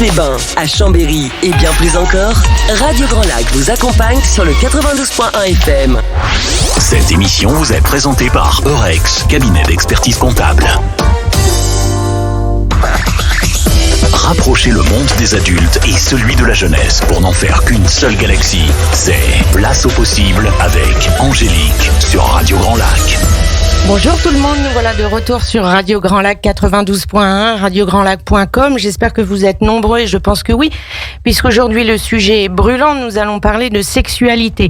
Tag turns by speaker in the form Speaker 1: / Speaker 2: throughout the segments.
Speaker 1: Aix-les-Bains, à Chambéry et bien plus encore, Radio Grand Lac vous accompagne sur le 92.1 FM.
Speaker 2: Cette émission vous est présentée par Eurex, cabinet d'expertise comptable. Rapprochez le monde des adultes et celui de la jeunesse pour n'en faire qu'une seule galaxie. C'est Place au possible avec Angélique sur Radio Grand Lac.
Speaker 3: Bonjour tout le monde, nous voilà de retour sur Radio Grand Lac 92.1, radiograndlac.com. J'espère que vous êtes nombreux et je pense que oui, puisqu'aujourd'hui le sujet est brûlant, nous allons parler de sexualité.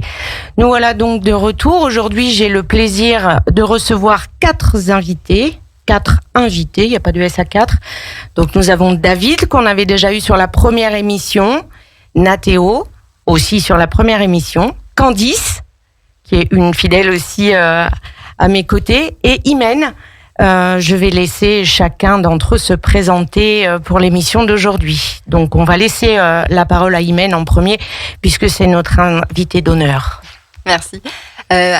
Speaker 3: Nous voilà donc de retour. Aujourd'hui, j'ai le plaisir de recevoir 4 invités, il n'y a pas de S à 4. Donc nous avons David, qu'on avait déjà eu sur la première émission, Nathéo, aussi sur la première émission, Candice, qui est une fidèle aussi à mes côtés, et Imen. Je vais laisser chacun d'entre eux se présenter pour l'émission d'aujourd'hui. Donc on va laisser la parole à Imen en premier, puisque c'est notre invité d'honneur.
Speaker 4: Merci.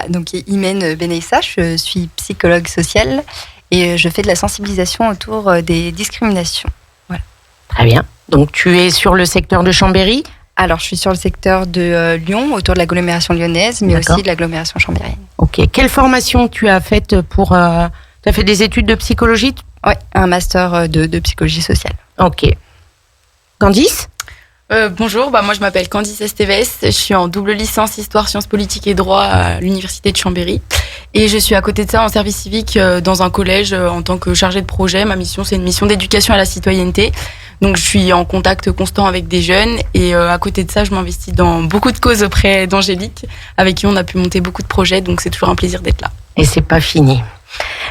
Speaker 4: Donc Imen Beneissa, je suis psychologue sociale et je fais de la sensibilisation autour des discriminations. Voilà.
Speaker 3: Très bien. Donc tu es sur le secteur de Chambéry ?
Speaker 4: Alors, je suis sur le secteur de Lyon, autour de l'agglomération lyonnaise, mais aussi de l'agglomération chambérienne.
Speaker 3: Ok. Quelle formation tu as faite pour... tu as fait des études de psychologie ?
Speaker 4: Oui, un master de psychologie sociale.
Speaker 3: Ok. Candice ?
Speaker 5: Bonjour, moi je m'appelle Candice Esteves, je suis en double licence Histoire, Sciences Politiques et Droit à l'Université de Chambéry. Et je suis à côté de ça en service civique dans un collège en tant que chargée de projet. Ma mission, c'est une mission d'éducation à la citoyenneté. Donc je suis en contact constant avec des jeunes et à côté de ça, je m'investis dans beaucoup de causes auprès d'Angélique, avec qui on a pu monter beaucoup de projets, donc c'est toujours un plaisir d'être là.
Speaker 3: Et c'est pas fini.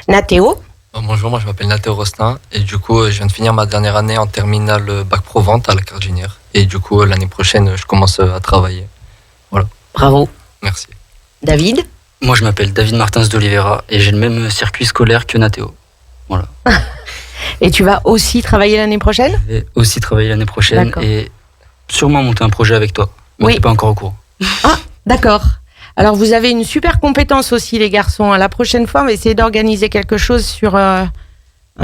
Speaker 3: Nathéo ?
Speaker 6: Bonjour, moi je m'appelle Nathéo Rostin et du coup je viens de finir ma dernière année en terminale bac pro vente à la Cardinière et du coup l'année prochaine je commence à travailler. Voilà.
Speaker 3: Bravo.
Speaker 6: Merci.
Speaker 3: David ?
Speaker 7: Moi je m'appelle David Martins d'Oliveira et j'ai le même circuit scolaire que Nathéo. Voilà.
Speaker 3: Et tu vas aussi travailler l'année prochaine ?
Speaker 7: Je vais aussi travailler l'année prochaine. D'accord. Et sûrement monter un projet avec toi. Mais oui. C'est pas encore au courant.
Speaker 3: Ah, d'accord. Alors vous avez une super compétence aussi les garçons. La prochaine fois on va essayer d'organiser quelque chose sur un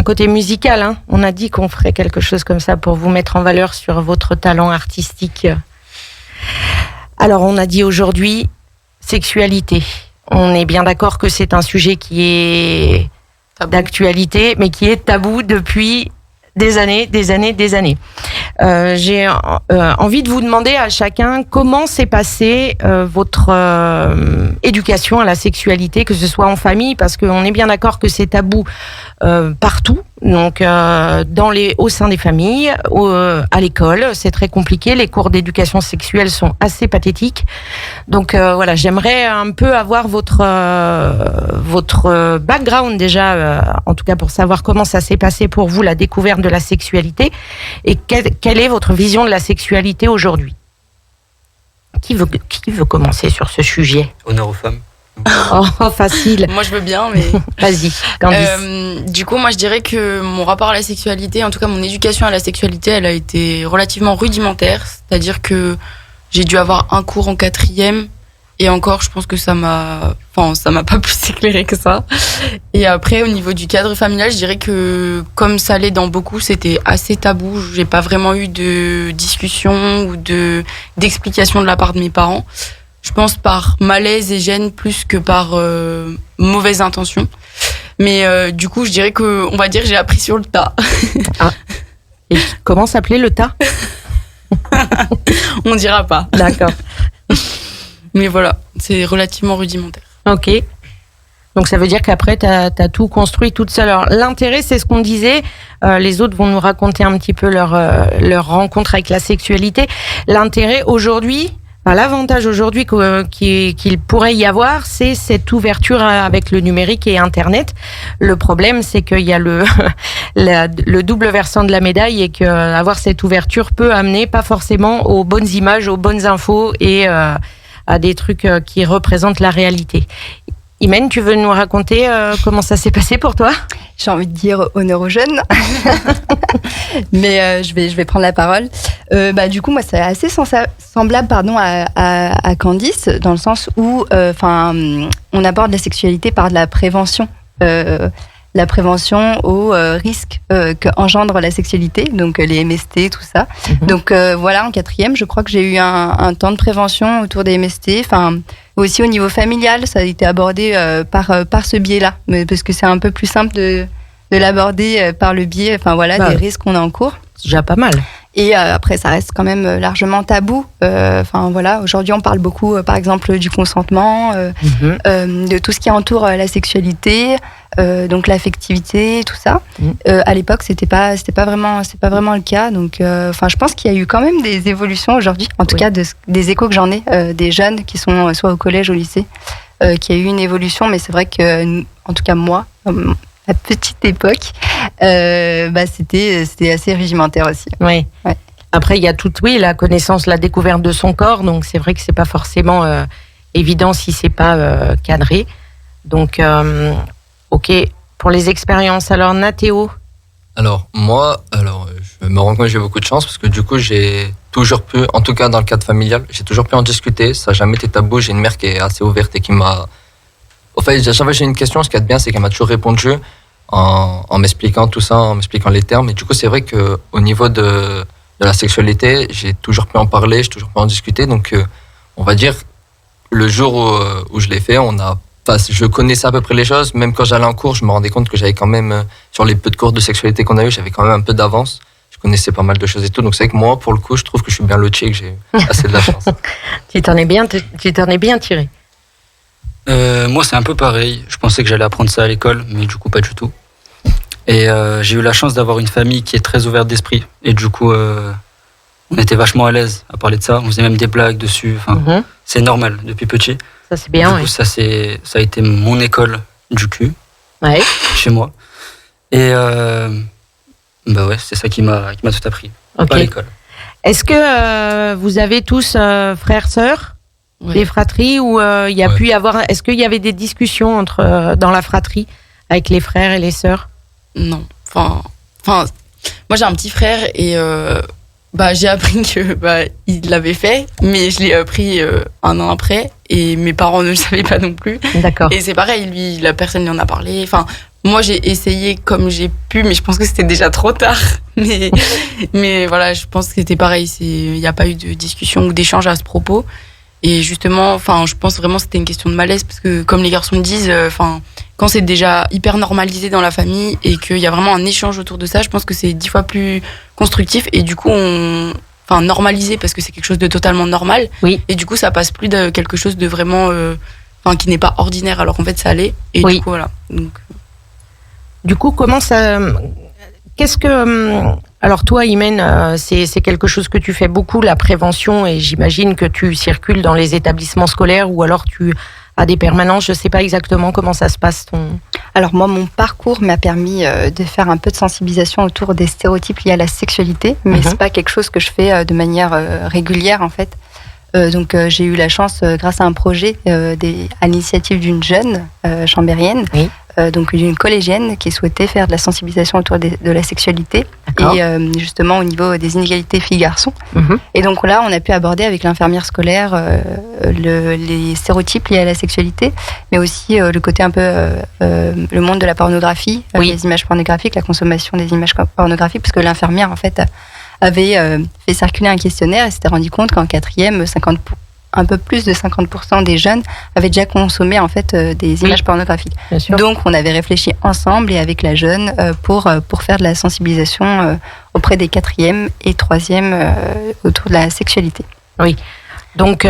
Speaker 3: côté musical. Hein. On a dit qu'on ferait quelque chose comme ça pour vous mettre en valeur sur votre talent artistique. Alors on a dit aujourd'hui sexualité. On est bien d'accord que c'est un sujet qui est d'actualité, mais qui est tabou depuis des années. J'ai envie de vous demander à chacun comment s'est passée votre éducation à la sexualité, que ce soit en famille, parce qu'on est bien d'accord que c'est tabou partout, donc au sein des familles, à l'école, c'est très compliqué. Les cours d'éducation sexuelle sont assez pathétiques. Donc voilà, j'aimerais un peu avoir votre background déjà, en tout cas pour savoir comment ça s'est passé pour vous, la découverte de la sexualité, et quelle est votre vision de la sexualité aujourd'hui. Qui veut commencer sur ce sujet ?
Speaker 7: Honneur aux femmes.
Speaker 3: Oh, facile.
Speaker 5: Moi, je veux bien, mais...
Speaker 3: Vas-y, Candice.
Speaker 5: Du coup, moi, je dirais que mon rapport à la sexualité, en tout cas mon éducation à la sexualité, elle a été relativement rudimentaire. C'est-à-dire que j'ai dû avoir un cours en 4e. Et encore, je pense que ça m'a pas plus éclairé que ça. Et après, au niveau du cadre familial, je dirais que, comme ça l'est dans beaucoup, c'était assez tabou. J'ai pas vraiment eu de discussion ou d'explication de la part de mes parents. Je pense par malaise et gêne plus que par mauvaise intention. Mais du coup, je dirais que, on va dire, j'ai appris sur le tas.
Speaker 3: Ah. Et comment s'appelait le tas ?
Speaker 5: On dira pas.
Speaker 3: D'accord.
Speaker 5: Mais voilà, c'est relativement rudimentaire.
Speaker 3: Ok. Donc ça veut dire qu'après, t'as tout construit toute seule. Alors l'intérêt, c'est ce qu'on disait. Les autres vont nous raconter un petit peu leur rencontre avec la sexualité. L'intérêt aujourd'hui, l'avantage aujourd'hui qu'il pourrait y avoir, c'est cette ouverture avec le numérique et Internet. Le problème, c'est qu'il y a le double versant de la médaille et qu'avoir cette ouverture peut amener pas forcément aux bonnes images, aux bonnes infos et à des trucs qui représentent la réalité. Imen, tu veux nous raconter comment ça s'est passé pour toi ?
Speaker 4: J'ai envie de dire honneur aux jeunes, mais je vais prendre la parole. Du coup, moi, c'est assez semblable, à Candice, dans le sens où, on aborde la sexualité par de la prévention. la prévention aux risques qu'engendre la sexualité, donc les MST, tout ça. Donc voilà, en 4e, je crois que j'ai eu un temps de prévention autour des MST. Enfin, aussi au niveau familial, ça a été abordé par ce biais-là, mais parce que c'est un peu plus simple de l'aborder par le biais, des risques qu'on a en cours.
Speaker 3: C'est déjà pas mal.
Speaker 4: Et après, ça reste quand même largement tabou. Aujourd'hui, on parle beaucoup, par exemple, du consentement, de tout ce qui entoure la sexualité, donc l'affectivité, tout ça. À l'époque, c'était pas vraiment le cas. Donc, je pense qu'il y a eu quand même des évolutions aujourd'hui. En tout cas, des échos que j'en ai, des jeunes qui sont soit au collège, au lycée, qu'il y a eu une évolution. Mais c'est vrai que, en tout cas, moi, à petite époque, c'était assez rudimentaire aussi.
Speaker 3: Oui. Ouais. Après, il y a la connaissance, la découverte de son corps. Donc, c'est vrai que c'est pas forcément évident si c'est pas cadré. Donc, ok. Pour les expériences, alors Nathéo.
Speaker 6: Alors, moi, je me rends compte que j'ai beaucoup de chance parce que du coup, j'ai toujours pu, en tout cas dans le cadre familial, j'ai toujours pu en discuter. Ça n'a jamais été tabou. J'ai une mère qui est assez ouverte et qui m'a... Au fait, à chaque fois que j'ai une question, ce qui est bien, c'est qu'elle m'a toujours répondu en m'expliquant tout ça, en m'expliquant les termes. Et du coup, c'est vrai qu'au niveau de la sexualité, j'ai toujours pu en parler, j'ai toujours pu en discuter. Donc, on va dire, le jour où je l'ai fait, je connaissais à peu près les choses. Même quand j'allais en cours, je me rendais compte que j'avais quand même, sur les peu de cours de sexualité qu'on a eu, j'avais quand même un peu d'avance. Je connaissais pas mal de choses et tout. Donc, c'est vrai que moi, pour le coup, je trouve que je suis bien loti et que j'ai assez de la chance.
Speaker 3: Tu t'en es bien tiré.
Speaker 7: Moi, c'est un peu pareil. Je pensais que j'allais apprendre ça à l'école, mais du coup, pas du tout. Et j'ai eu la chance d'avoir une famille qui est très ouverte d'esprit. Et du coup, on était vachement à l'aise à parler de ça. On faisait même des blagues dessus. C'est normal depuis petit.
Speaker 3: Ça, c'est bien.
Speaker 7: Du coup, ça a été mon école du cul, chez moi. Et c'est ça qui m'a tout appris.
Speaker 3: Okay.
Speaker 7: Pas à l'école.
Speaker 3: Est-ce que vous avez tous frères, sœurs? Des fratries où il y a pu y avoir. Est-ce qu'il y avait des discussions dans la fratrie avec les frères et les sœurs?
Speaker 5: Non. Enfin, moi j'ai un petit frère et j'ai appris que il l'avait fait, mais je l'ai appris un an après et mes parents ne le savaient pas non plus.
Speaker 3: D'accord.
Speaker 5: Et c'est pareil, lui, la personne lui en a parlé. Enfin, moi j'ai essayé comme j'ai pu, mais je pense que c'était déjà trop tard. Mais voilà, je pense que c'était pareil. Il n'y a pas eu de discussion ou d'échange à ce propos. Et justement, je pense vraiment que c'était une question de malaise parce que, comme les garçons le disent, quand c'est déjà hyper normalisé dans la famille et qu'il y a vraiment un échange autour de ça, je pense que c'est 10 fois plus constructif et du coup, normalisé parce que c'est quelque chose de totalement normal.
Speaker 3: Oui.
Speaker 5: Et du coup, ça passe plus de quelque chose de vraiment, qui n'est pas ordinaire alors qu'en fait ça l'est. Et du coup, voilà. Donc...
Speaker 3: Du coup, comment ça... Qu'est-ce que... Alors toi, Imen, c'est quelque chose que tu fais beaucoup, la prévention, et j'imagine que tu circules dans les établissements scolaires ou alors tu as des permanences. Je ne sais pas exactement comment ça se passe.
Speaker 4: Alors moi, mon parcours m'a permis de faire un peu de sensibilisation autour des stéréotypes liés à la sexualité, mais c'est pas quelque chose que je fais de manière régulière en fait. Donc j'ai eu la chance, grâce à un projet à l'initiative d'une jeune chambérienne, donc d'une collégienne qui souhaitait faire de la sensibilisation autour de la sexualité et justement au niveau des inégalités filles-garçons. Et donc là, on a pu aborder avec l'infirmière scolaire les stéréotypes liés à la sexualité, mais aussi le côté un peu le monde de la pornographie, les images pornographiques, la consommation des images pornographiques, parce que l'infirmière en fait avait fait circuler un questionnaire et s'était rendu compte qu'en 4e, un peu plus de 50% des jeunes avaient déjà consommé en fait des images pornographiques. Donc on avait réfléchi ensemble et avec la jeune pour faire de la sensibilisation auprès des 4e et 3e autour de la sexualité.
Speaker 3: Oui. Donc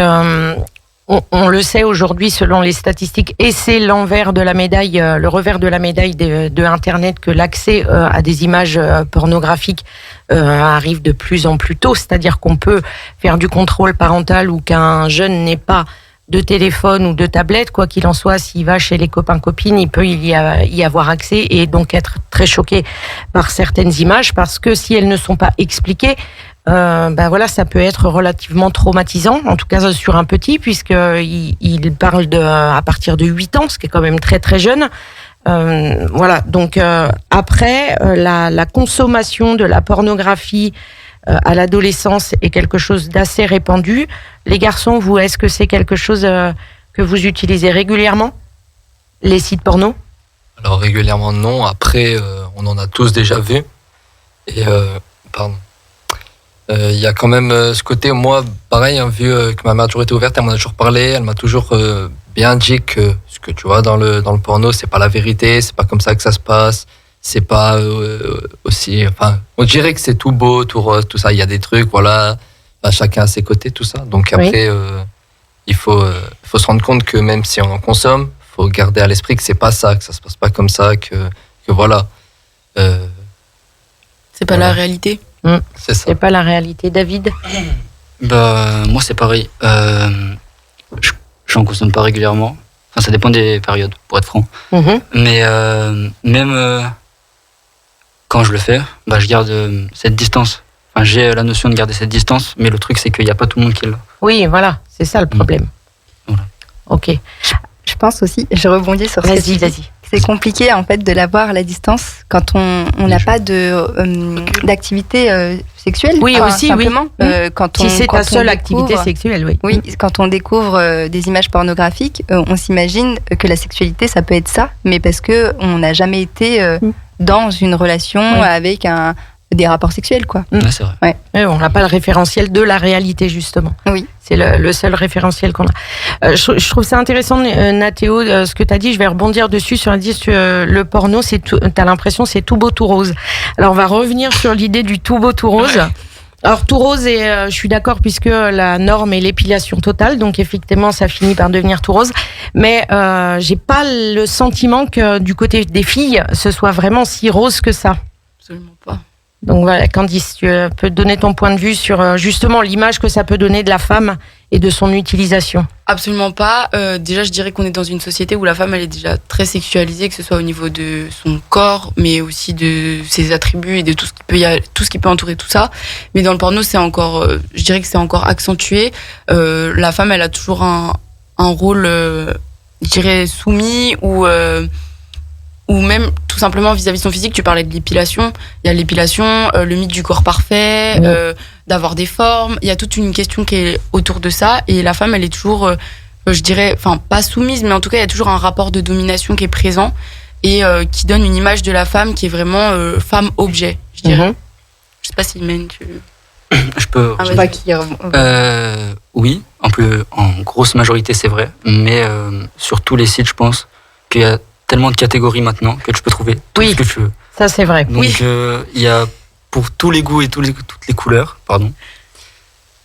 Speaker 3: on le sait aujourd'hui selon les statistiques, et c'est l'envers de la médaille, le revers de la médaille de Internet, que l'accès à des images pornographiques arrive de plus en plus tôt. C'est-à-dire qu'on peut faire du contrôle parental ou qu'un jeune n'ait pas de téléphone ou de tablette, quoi qu'il en soit, s'il va chez les copains-copines, il peut y avoir accès et donc être très choqué par certaines images, parce que si elles ne sont pas expliquées, ça peut être relativement traumatisant, en tout cas sur un petit, puisqu'il parle à partir de 8 ans, ce qui est quand même très très jeune. Donc après, la consommation de la pornographie à l'adolescence est quelque chose d'assez répandu. Les garçons, vous, est-ce que c'est quelque chose que vous utilisez régulièrement, les sites porno?
Speaker 6: Alors régulièrement non, après on en a tous déjà vu. Et il y a quand même ce côté, moi pareil, hein, vu que ma mère a toujours été ouverte, elle m'en a toujours parlé, elle m'a toujours bien dit que ce que tu vois dans le porno, c'est pas la vérité, c'est pas comme ça que ça se passe, c'est pas aussi, enfin on dirait que c'est tout beau, tout rose, tout ça, il y a des trucs, voilà, chacun a ses côtés, tout ça. Donc après il faut se rendre compte que même si on en consomme, faut garder à l'esprit que c'est pas ça, que ça se passe pas comme ça, que voilà.
Speaker 5: C'est pas la réalité.
Speaker 6: C'est ça.
Speaker 3: C'est pas la réalité, David.
Speaker 7: Moi, c'est pareil. J'en consomme pas régulièrement. Enfin, ça dépend des périodes, pour être franc. Mais même quand je le fais, je garde cette distance. Enfin, j'ai la notion de garder cette distance, mais le truc, c'est qu'il n'y a pas tout le monde qui l'a.
Speaker 3: Oui, voilà, c'est ça le problème.
Speaker 7: Voilà.
Speaker 3: Ok.
Speaker 4: Je pense aussi, je rebondis sur ce que tu dis.
Speaker 3: Vas-y.
Speaker 4: C'est compliqué en fait de l'avoir à la distance quand on n'a pas d'activité sexuelle.
Speaker 3: Oui, aussi,
Speaker 4: simplement. Quand
Speaker 3: si c'est ta seule
Speaker 4: découvre,
Speaker 3: activité sexuelle, oui.
Speaker 4: Oui, quand on découvre des images pornographiques, on s'imagine que la sexualité, ça peut être ça, mais parce que on n'a jamais été dans une relation avec des rapports sexuels, quoi.
Speaker 7: Ouais, c'est vrai.
Speaker 4: Ouais.
Speaker 3: Oui, on n'a pas le référentiel de la réalité, justement.
Speaker 4: Oui.
Speaker 3: C'est le seul référentiel qu'on a. Je trouve ça intéressant, Nathéo, ce que tu as dit. Je vais rebondir dessus sur le porno. Tu as l'impression c'est tout beau, tout rose. Alors, on va revenir sur l'idée du tout beau, tout rose. Alors, tout rose, et je suis d'accord, puisque la norme est l'épilation totale. Donc, effectivement, ça finit par devenir tout rose. Mais j'ai pas le sentiment que du côté des filles, ce soit vraiment si rose que ça.
Speaker 5: Absolument pas.
Speaker 3: Donc voilà, Candice, tu peux donner ton point de vue sur justement l'image que ça peut donner de la femme et de son utilisation.
Speaker 5: Absolument pas. Déjà, je dirais qu'on est dans une société où la femme, elle est déjà très sexualisée, que ce soit au niveau de son corps, mais aussi de ses attributs et de tout ce qui peut entourer tout ça. Mais dans le porno, c'est encore, je dirais que c'est encore accentué. La femme, elle a toujours un rôle, je dirais, soumis ou même tout simplement vis-à-vis de son physique. Tu parlais de l'épilation. Il y a l'épilation, le mythe du corps parfait, d'avoir des formes. Il y a toute une question qui est autour de ça. Et la femme, elle est toujours, je dirais, enfin pas soumise, mais en tout cas, il y a toujours un rapport de domination qui est présent et qui donne une image de la femme qui est vraiment femme-objet, je dirais. Je sais pas si Imen, tu...
Speaker 7: Je peux... Oui, en grosse majorité, c'est vrai. Mais sur tous les sites, je pense qu'il y a tellement de catégories maintenant que tu peux trouver tout ce que tu veux.
Speaker 3: Ça c'est vrai.
Speaker 7: Donc il y a pour tous les goûts et toutes les couleurs, pardon.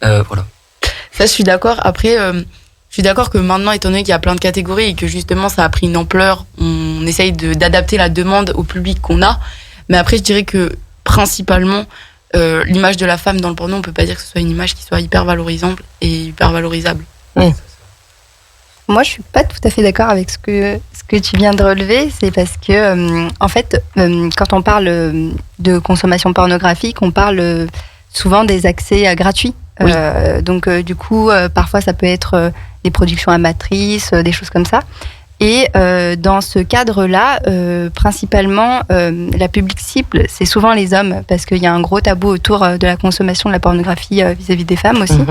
Speaker 7: Voilà.
Speaker 5: Ça, je suis d'accord. Après, je suis d'accord que maintenant, étant donné qu'il y a plein de catégories et que justement ça a pris une ampleur, on essaye d'adapter la demande au public qu'on a. Mais après, je dirais que principalement, l'image de la femme dans le porno, on peut pas dire que ce soit une image qui soit hyper valorisante et hyper valorisable.
Speaker 4: Moi, je suis pas tout à fait d'accord avec ce que tu viens de relever. C'est parce que, en fait, quand on parle de consommation pornographique, on parle souvent des accès gratuits. Oui. Donc, du coup, parfois, ça peut être des productions amatrices, des choses comme ça. Et dans ce cadre-là, principalement, la public cible, c'est souvent les hommes, parce qu'il y a un gros tabou autour de la consommation de la pornographie vis-à-vis des femmes aussi.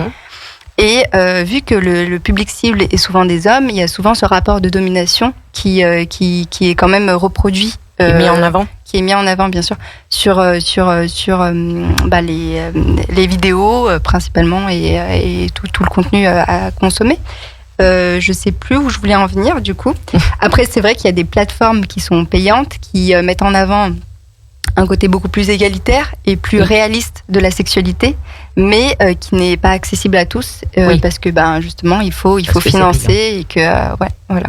Speaker 4: Et vu que le public cible est souvent des hommes, il y a souvent ce rapport de domination qui est quand même reproduit.
Speaker 3: Qui est mis en avant.
Speaker 4: Qui est mis en avant, bien sûr, sur les vidéos principalement et tout le contenu à consommer. Je sais plus où je voulais en venir, du coup. Après, c'est vrai qu'il y a des plateformes qui sont payantes, qui mettent en avant un côté beaucoup plus égalitaire et plus réaliste de la sexualité, mais qui n'est pas accessible à tous, parce que justement il faut financer et que voilà.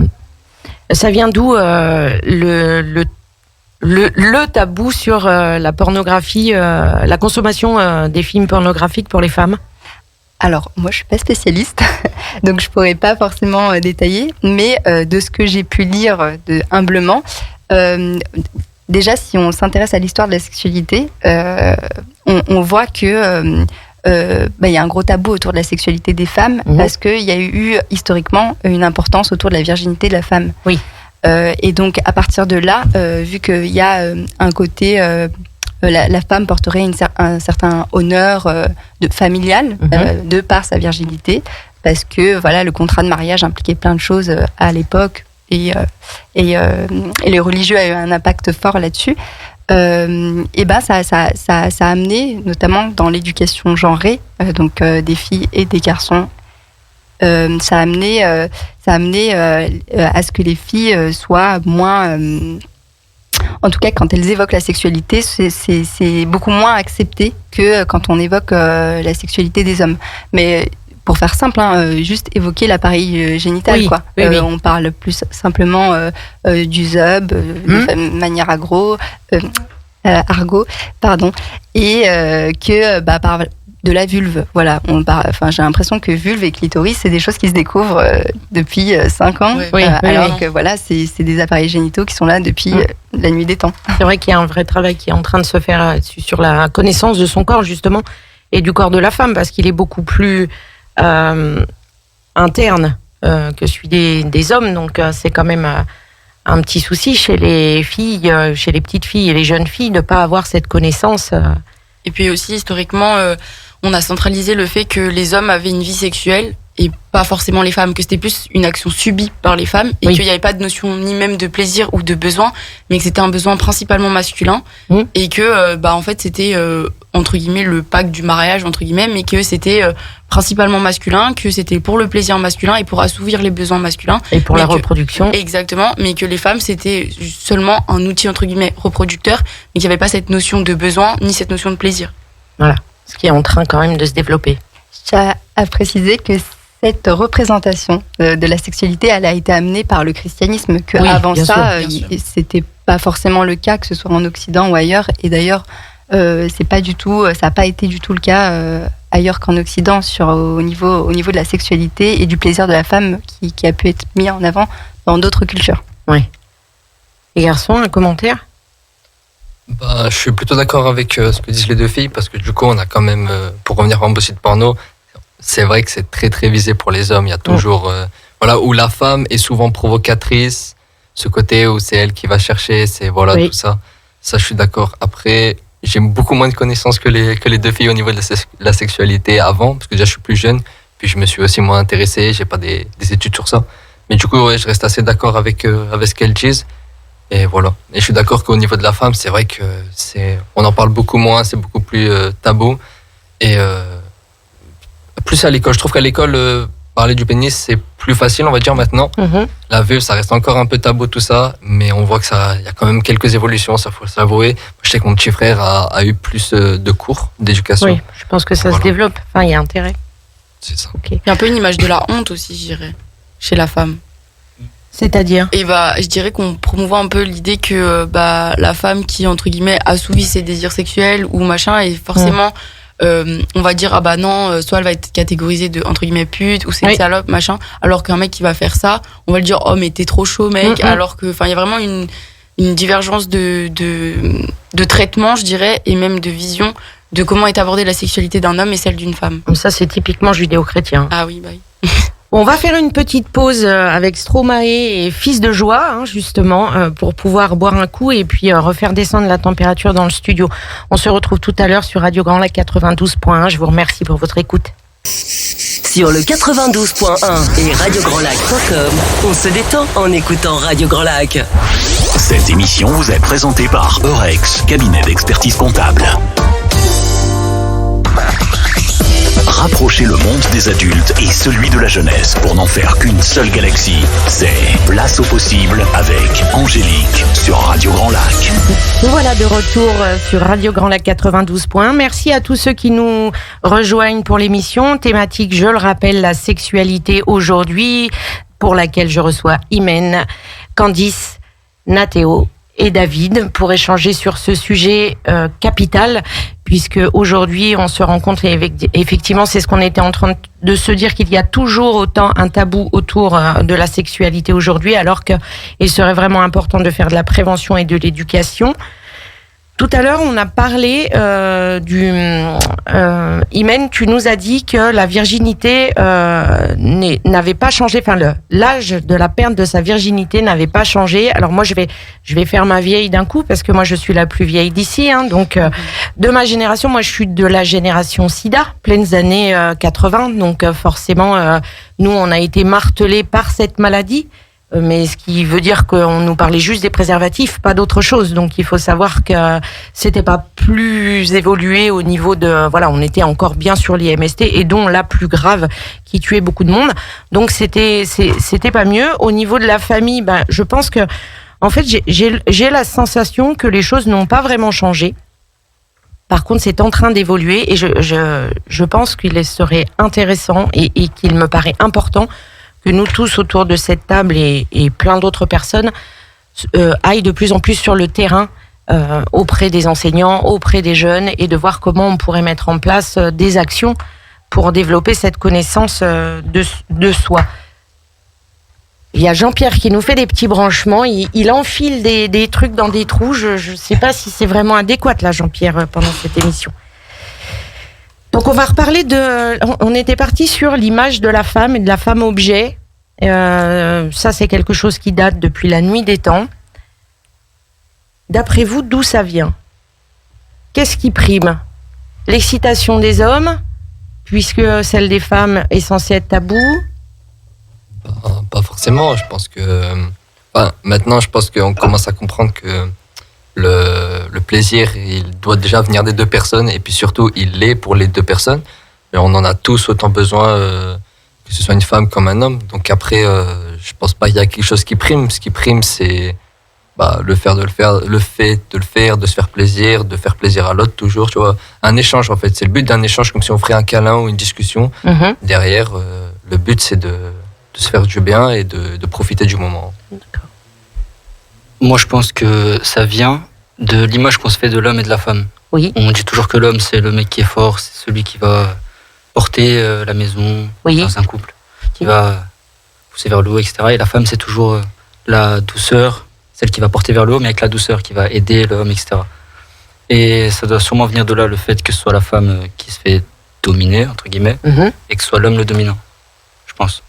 Speaker 3: Ça vient d'où le tabou sur la pornographie, la consommation des films pornographiques pour les femmes?
Speaker 4: Alors, moi, je suis pas spécialiste, donc je pourrais pas forcément détailler, mais de ce que j'ai pu lire humblement, déjà, si on s'intéresse à l'histoire de la sexualité, on voit que y a un gros tabou autour de la sexualité des femmes, parce qu'il y a eu historiquement une importance autour de la virginité de la femme.
Speaker 3: Oui.
Speaker 4: Et donc, à partir de là, vu qu'il y a un côté... la femme porterait un certain honneur familial de par sa virginité, parce que voilà, le contrat de mariage impliquait plein de choses à l'époque, et les religieux a eu un impact fort là-dessus. Et ça a amené, notamment dans l'éducation genrée, donc des filles et des garçons, ça a amené à ce que les filles soient moins, en tout cas quand elles évoquent la sexualité, c'est beaucoup moins accepté que quand on évoque la sexualité des hommes. Mais pour faire simple, juste évoquer l'appareil génital,
Speaker 3: oui,
Speaker 4: quoi.
Speaker 3: Oui.
Speaker 4: On parle plus simplement du ZUB, de manière argot, pardon, et de la vulve. Voilà, j'ai l'impression que vulve et clitoris, c'est des choses qui se découvrent depuis 5 ans, alors que voilà, c'est des appareils génitaux qui sont là depuis la nuit des temps.
Speaker 3: C'est vrai qu'il y a un vrai travail qui est en train de se faire sur la connaissance de son corps, justement, et du corps de la femme, parce qu'il est beaucoup plus interne que celui des hommes, donc c'est quand même un petit souci chez les filles, chez les petites filles et les jeunes filles, de ne pas avoir cette connaissance.
Speaker 5: Et puis aussi, historiquement, on a centralisé le fait que les hommes avaient une vie sexuelle et pas forcément les femmes, que c'était plus une action subie par les femmes et qu'il n'y avait pas de notion ni même de plaisir ou de besoin, mais que c'était un besoin principalement masculin et que en fait c'était entre guillemets le pacte du mariage entre guillemets, mais que c'était principalement masculin, que c'était pour le plaisir masculin et pour assouvir les besoins masculins
Speaker 3: et pour la reproduction.
Speaker 5: Exactement, mais que les femmes c'était seulement un outil entre guillemets reproducteur, mais qu'il n'y avait pas cette notion de besoin ni cette notion de plaisir.
Speaker 3: Voilà, ce qui est en train quand même de se développer.
Speaker 4: Je tiens à préciser que cette représentation de la sexualité, elle a été amenée par le christianisme, que avant ça, c'était pas forcément le cas, que ce soit en Occident ou ailleurs. Et d'ailleurs, c'est pas du tout, ça n'a pas été du tout le cas ailleurs qu'en Occident au niveau de la sexualité et du plaisir de la femme qui a pu être mis en avant dans d'autres cultures.
Speaker 3: Oui. Les garçons, un commentaire ?
Speaker 6: Je suis plutôt d'accord avec ce que disent les deux filles, parce que du coup, on a quand même, pour revenir en site porno, c'est vrai que c'est très très visé pour les hommes. Il y a toujours, où la femme est souvent provocatrice, ce côté où c'est elle qui va chercher, tout ça. Ça, je suis d'accord. Après, j'ai beaucoup moins de connaissances que les deux filles au niveau de la sexualité avant, parce que déjà je suis plus jeune, puis je me suis aussi moins intéressé, j'ai pas des études sur ça. Mais du coup, je reste assez d'accord avec ce qu'elles disent. Et voilà. Et je suis d'accord qu'au niveau de la femme, c'est vrai que on en parle beaucoup moins, c'est beaucoup plus tabou. Et plus à l'école. Je trouve qu'à l'école, parler du pénis, c'est plus facile, on va dire maintenant. La vulve, ça reste encore un peu tabou tout ça, mais on voit que il y a quand même quelques évolutions, ça faut s'avouer. Je sais que mon petit frère a eu plus de cours d'éducation.
Speaker 3: Oui, je pense que ça se développe. Enfin, il y a intérêt.
Speaker 6: C'est ça.
Speaker 3: Okay.
Speaker 5: Il y a un peu une image de la honte aussi, je dirais, chez la femme.
Speaker 3: C'est-à-dire ?
Speaker 5: Et je dirais qu'on promouvoit un peu l'idée que la femme qui, entre guillemets, assouvit ses désirs sexuels ou machin, est forcément, on va dire, non, soit elle va être catégorisée de, entre guillemets, pute, ou c'est une salope, machin, alors qu'un mec qui va faire ça, on va lui dire, oh, mais t'es trop chaud, mec, alors que, il y a vraiment une divergence de traitement, je dirais, et même de vision de comment est abordée la sexualité d'un homme et celle d'une femme.
Speaker 3: Ça, c'est typiquement judéo-chrétien.
Speaker 5: Ah oui, oui.
Speaker 3: On va faire une petite pause avec Stromae et Fils de Joie, justement, pour pouvoir boire un coup et puis refaire descendre la température dans le studio. On se retrouve tout à l'heure sur Radio Grand Lac 92.1. Je vous remercie pour votre écoute.
Speaker 1: Sur le 92.1 et radiograndlac.com, on se détend en écoutant Radio Grand Lac.
Speaker 2: Cette émission vous est présentée par Eurex, cabinet d'expertise comptable. Rapprochez le monde des adultes et celui de la jeunesse pour n'en faire qu'une seule galaxie. C'est Place au possible avec Angélique sur Radio Grand Lac.
Speaker 3: Nous voilà de retour sur Radio Grand Lac 92.1. Merci à tous ceux qui nous rejoignent pour l'émission. Thématique, je le rappelle, la sexualité aujourd'hui, pour laquelle je reçois Imen, Candice, Nathéo et David pour échanger sur ce sujet capital, puisque aujourd'hui on se rend compte, et effectivement c'est ce qu'on était en train de se dire, qu'il y a toujours autant un tabou autour de la sexualité aujourd'hui, alors qu'il serait vraiment important de faire de la prévention et de l'éducation. Tout à l'heure, on a parlé Imen, tu nous as dit que la virginité n'avait pas changé, enfin l'âge de la perte de sa virginité n'avait pas changé. Alors moi, je vais faire ma vieille d'un coup, parce que moi, je suis la plus vieille d'ici. Donc, de ma génération, moi, je suis de la génération SIDA, pleines années 80. Donc, forcément, nous, on a été martelés par cette maladie. mais ce qui veut dire qu'on nous parlait juste des préservatifs, pas d'autre chose. Donc il faut savoir que c'était pas plus évolué au niveau de, voilà, on était encore bien sur l'IMST et dont la plus grave qui tuait beaucoup de monde. Donc c'était pas mieux. Au niveau de la famille, je pense que, en fait, j'ai la sensation que les choses n'ont pas vraiment changé. Par contre, c'est en train d'évoluer et je pense qu'il serait intéressant et qu'il me paraît important que nous tous autour de cette table et plein d'autres personnes aillent de plus en plus sur le terrain auprès des enseignants, auprès des jeunes et de voir comment on pourrait mettre en place des actions pour développer cette connaissance de soi. Il y a Jean-Pierre qui nous fait des petits branchements, il enfile des trucs dans des trous, je ne sais pas si c'est vraiment adéquat là Jean-Pierre pendant cette émission. Donc on va reparler on était parti sur l'image de la femme et de la femme objet. Ça c'est quelque chose qui date depuis la nuit des temps. D'après vous, d'où ça vient ? Qu'est-ce qui prime ? L'excitation des hommes, puisque celle des femmes est censée être taboue ?
Speaker 6: Pas forcément, je pense que... maintenant, je pense qu'on commence à comprendre que le plaisir, il doit déjà venir des deux personnes, et puis surtout, il l'est pour les deux personnes. Et on en a tous autant besoin, que ce soit une femme comme un homme. Donc après, je pense pas qu'il y a quelque chose qui prime. Ce qui prime, c'est le fait de le faire, de se faire plaisir, de faire plaisir à l'autre toujours, tu vois. Un échange, en fait. C'est le but d'un échange, comme si on ferait un câlin ou une discussion. Mm-hmm. Derrière, le but, c'est de se faire du bien et de profiter du moment.
Speaker 3: D'accord.
Speaker 7: Moi, je pense que ça vient de l'image qu'on se fait de l'homme et de la femme.
Speaker 3: Oui.
Speaker 7: On dit toujours que l'homme, c'est le mec qui est fort, c'est celui qui va porter la maison dans un couple, qui va pousser vers le haut, etc. Et la femme, c'est toujours la douceur, celle qui va porter vers le haut, mais avec la douceur, qui va aider l'homme, etc. Et ça doit sûrement venir de là, le fait que ce soit la femme qui se fait dominer, entre guillemets, et que ce soit l'homme le dominant, je pense.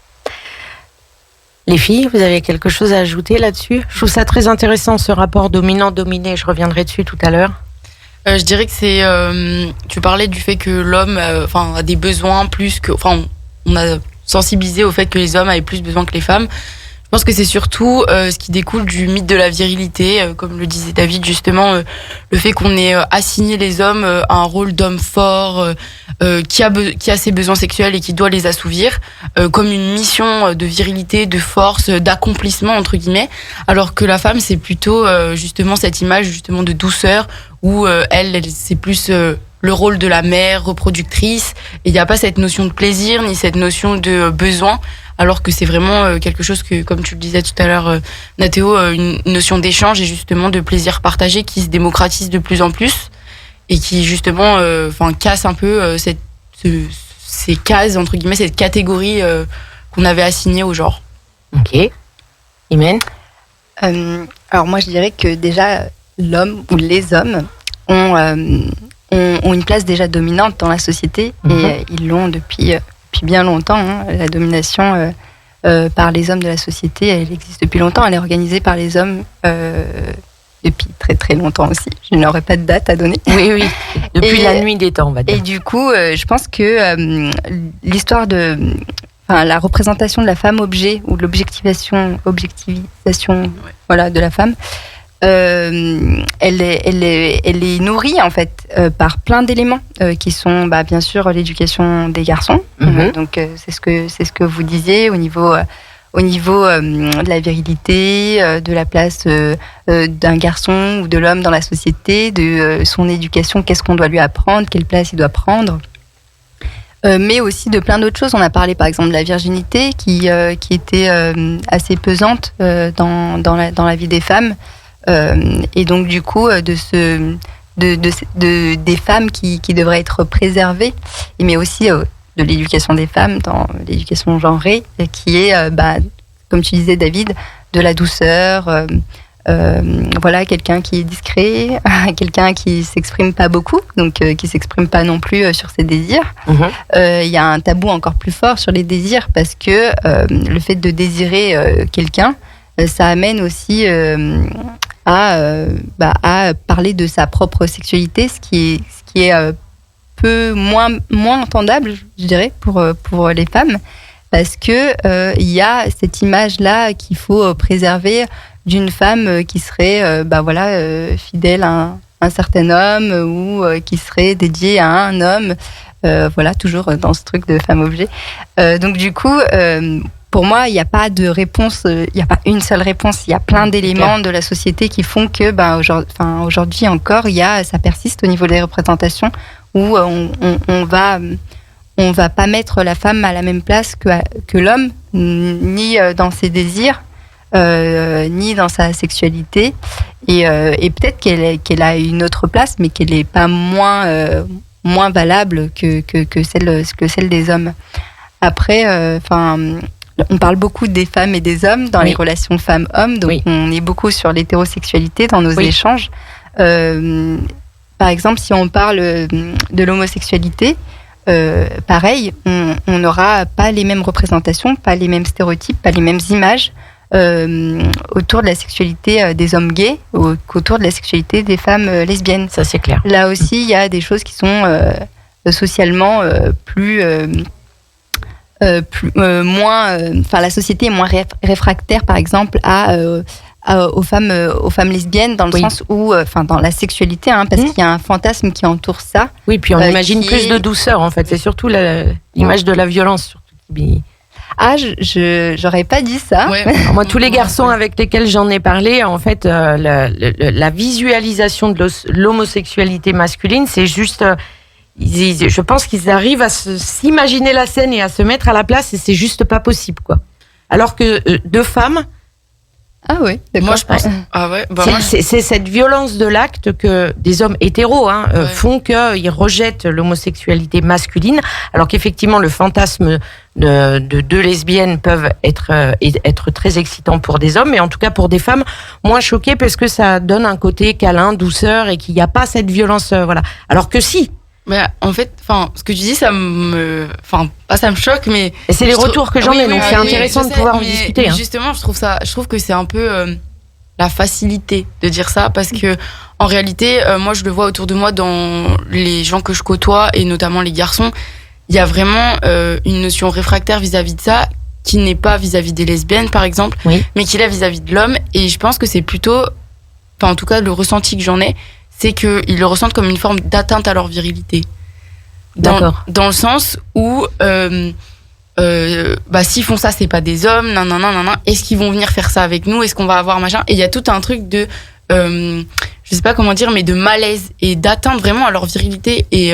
Speaker 3: Les filles, vous avez quelque chose à ajouter là-dessus ? Je trouve ça très intéressant, ce rapport dominant-dominé. Je reviendrai dessus tout à l'heure.
Speaker 5: Je dirais que c'est... tu parlais du fait que l'homme a des besoins plus que... on a sensibilisé au fait que les hommes avaient plus besoin que les femmes. Je pense que c'est surtout ce qui découle du mythe de la virilité, comme le disait David justement, le fait qu'on ait assigné les hommes à un rôle d'homme fort, qui a ses besoins sexuels et qui doit les assouvir, comme une mission de virilité, de force, d'accomplissement entre guillemets, alors que la femme c'est plutôt justement cette image justement de douceur où elle c'est plus le rôle de la mère reproductrice et il n'y a pas cette notion de plaisir ni cette notion de besoin. Alors que c'est vraiment quelque chose que, comme tu le disais tout à l'heure, Nathéo, une notion d'échange et justement de plaisir partagé qui se démocratise de plus en plus et qui justement casse un peu ces cases, entre guillemets, cette catégorie qu'on avait assignée au genre.
Speaker 3: Ok. Imen ?
Speaker 4: Alors moi je dirais que déjà l'homme ou les hommes ont une place déjà dominante dans la société et ils l'ont depuis bien longtemps. La domination par les hommes de la société, elle existe depuis longtemps. Elle est organisée par les hommes depuis très très longtemps aussi. Je n'aurais pas de date à donner.
Speaker 3: Oui. Depuis la nuit des temps, on va dire.
Speaker 4: Et du coup, je pense que l'histoire de... la représentation de la femme objet ou de l'objectivisation de la femme, elle est nourrie en fait par plein d'éléments qui sont bien sûr l'éducation des garçons. Donc c'est ce que vous disiez au niveau de la virilité, de la place d'un garçon ou de l'homme dans la société, de son éducation, qu'est-ce qu'on doit lui apprendre, quelle place il doit prendre. Mais aussi de plein d'autres choses. On a parlé par exemple de la virginité qui était assez pesante dans la vie des femmes. Et donc du coup des femmes qui devraient être préservées, mais aussi de l'éducation des femmes dans l'éducation genrée, qui est comme tu disais David, de la douceur, quelqu'un qui est discret, quelqu'un qui s'exprime pas beaucoup, donc qui s'exprime pas non plus sur ses désirs. Il y a un tabou encore plus fort sur les désirs parce que le fait de désirer quelqu'un, ça amène aussi à parler de sa propre sexualité, ce qui est peu moins entendable, je dirais, pour les femmes. parce que il y a cette image-là qu'il faut préserver d'une femme qui serait fidèle à un certain homme ou qui serait dédiée à un homme. Voilà, toujours dans ce truc de femme-objet. Donc du coup, pour moi, il n'y a pas de réponse, il n'y a pas une seule réponse. Il y a plein d'éléments de la société qui font que aujourd'hui encore, ça persiste au niveau des représentations où on va pas mettre la femme à la même place que l'homme, ni dans ses désirs, ni dans sa sexualité. Et peut-être qu'elle a une autre place, mais qu'elle n'est pas moins valable que celle des hommes. Après, on parle beaucoup des femmes et des hommes dans les relations femmes-hommes, donc on est beaucoup sur l'hétérosexualité dans nos échanges. Par exemple, si on parle de l'homosexualité, pareil, on n'aura pas les mêmes représentations, pas les mêmes stéréotypes, pas les mêmes images autour de la sexualité des hommes gays qu'autour de la sexualité des femmes lesbiennes.
Speaker 3: Ça, c'est clair.
Speaker 4: Là aussi, il y a des choses qui sont socialement moins... la société est moins réfractaire, par exemple, aux femmes lesbiennes, dans le sens où... dans la sexualité, parce qu'il y a un fantasme qui entoure ça.
Speaker 3: Oui, puis on imagine plus de douceur, en fait. C'est surtout l'image de la violence, surtout.
Speaker 4: Ah, j'aurais pas dit ça.
Speaker 5: Ouais.
Speaker 3: Moi, tous les garçons avec lesquels j'en ai parlé, en fait, la visualisation de l'homosexualité masculine, c'est juste... je pense qu'ils arrivent à s'imaginer la scène et à se mettre à la place, et c'est juste pas possible, quoi. Alors que deux femmes...
Speaker 4: Ah oui, d'accord.
Speaker 5: Moi, je pense... Ah ouais,
Speaker 3: c'est cette violence de l'acte que des hommes hétéros font qu'ils rejettent l'homosexualité masculine, alors qu'effectivement, le fantasme de deux lesbiennes peuvent être très excitant pour des hommes, mais en tout cas pour des femmes, moins choquées, parce que ça donne un côté câlin, douceur, et qu'il n'y a pas cette violence, Alors que si...
Speaker 5: Mais en fait, ce que tu dis, ça me choque, mais...
Speaker 3: Et c'est les retours que j'en ai, donc c'est intéressant de pouvoir en discuter.
Speaker 5: Justement, je trouve que c'est un peu la facilité de dire ça, parce que en réalité, moi, je le vois autour de moi dans les gens que je côtoie, et notamment les garçons, il y a vraiment une notion réfractaire vis-à-vis de ça, qui n'est pas vis-à-vis des lesbiennes, par exemple, mais qui est là vis-à-vis de l'homme, et je pense que c'est plutôt... en tout cas, le ressenti que j'en ai, c'est qu'ils le ressentent comme une forme d'atteinte à leur virilité. Dans le sens où, s'ils font ça, c'est pas des hommes, est-ce qu'ils vont venir faire ça avec nous? Est-ce qu'on va avoir machin? Et il y a tout un truc de, je sais pas comment dire, mais de malaise et d'atteinte vraiment à leur virilité, et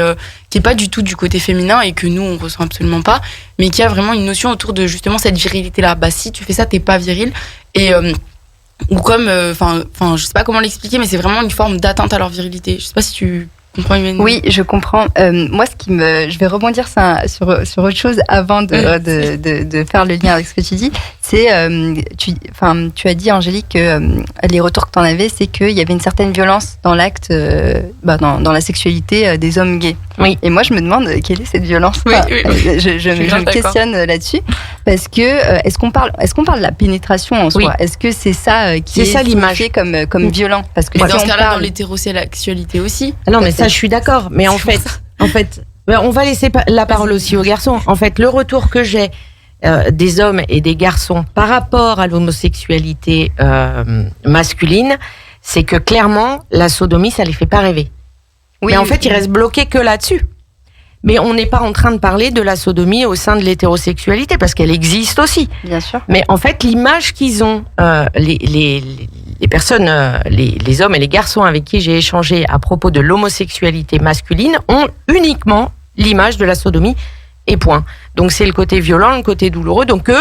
Speaker 5: qui est pas du tout du côté féminin, et que nous, on ressent absolument pas, mais qui a vraiment une notion autour de justement cette virilité-là. Si tu fais ça, t'es pas viril. Et... ou comme, je sais pas comment l'expliquer, mais c'est vraiment une forme d'atteinte à leur virilité. Je sais pas si tu comprends, Yvonne.
Speaker 4: Oui, je comprends. Moi, je vais rebondir sur autre chose avant de faire le lien avec ce que tu dis. C'est, tu as dit, Angélique, que les retours que tu en avais, c'est qu'il y avait une certaine violence dans l'acte, dans la sexualité des hommes gays.
Speaker 3: Oui.
Speaker 4: Et moi, je me demande quelle est cette violence. Je me questionne là-dessus, parce que est-ce qu'on parle de la pénétration en soi? Est-ce que c'est ça qui est l'image comme violent? Parce que
Speaker 5: dans ce cas-là, dans l'hétérosexualité aussi.
Speaker 3: Non, mais ça, je suis d'accord. Mais en fait, on va laisser la parole aussi aux garçons. En fait, le retour que j'ai des hommes et des garçons par rapport à l'homosexualité masculine, c'est que clairement, la sodomie, ça les fait pas rêver. Mais en fait, ils restent bloqués que là-dessus. Mais on n'est pas en train de parler de la sodomie au sein de l'hétérosexualité, parce qu'elle existe aussi.
Speaker 4: Bien sûr.
Speaker 3: Mais en fait, l'image qu'ils ont, les personnes, les hommes et les garçons avec qui j'ai échangé à propos de l'homosexualité masculine, ont uniquement l'image de la sodomie, et point. Donc c'est le côté violent, le côté douloureux. Donc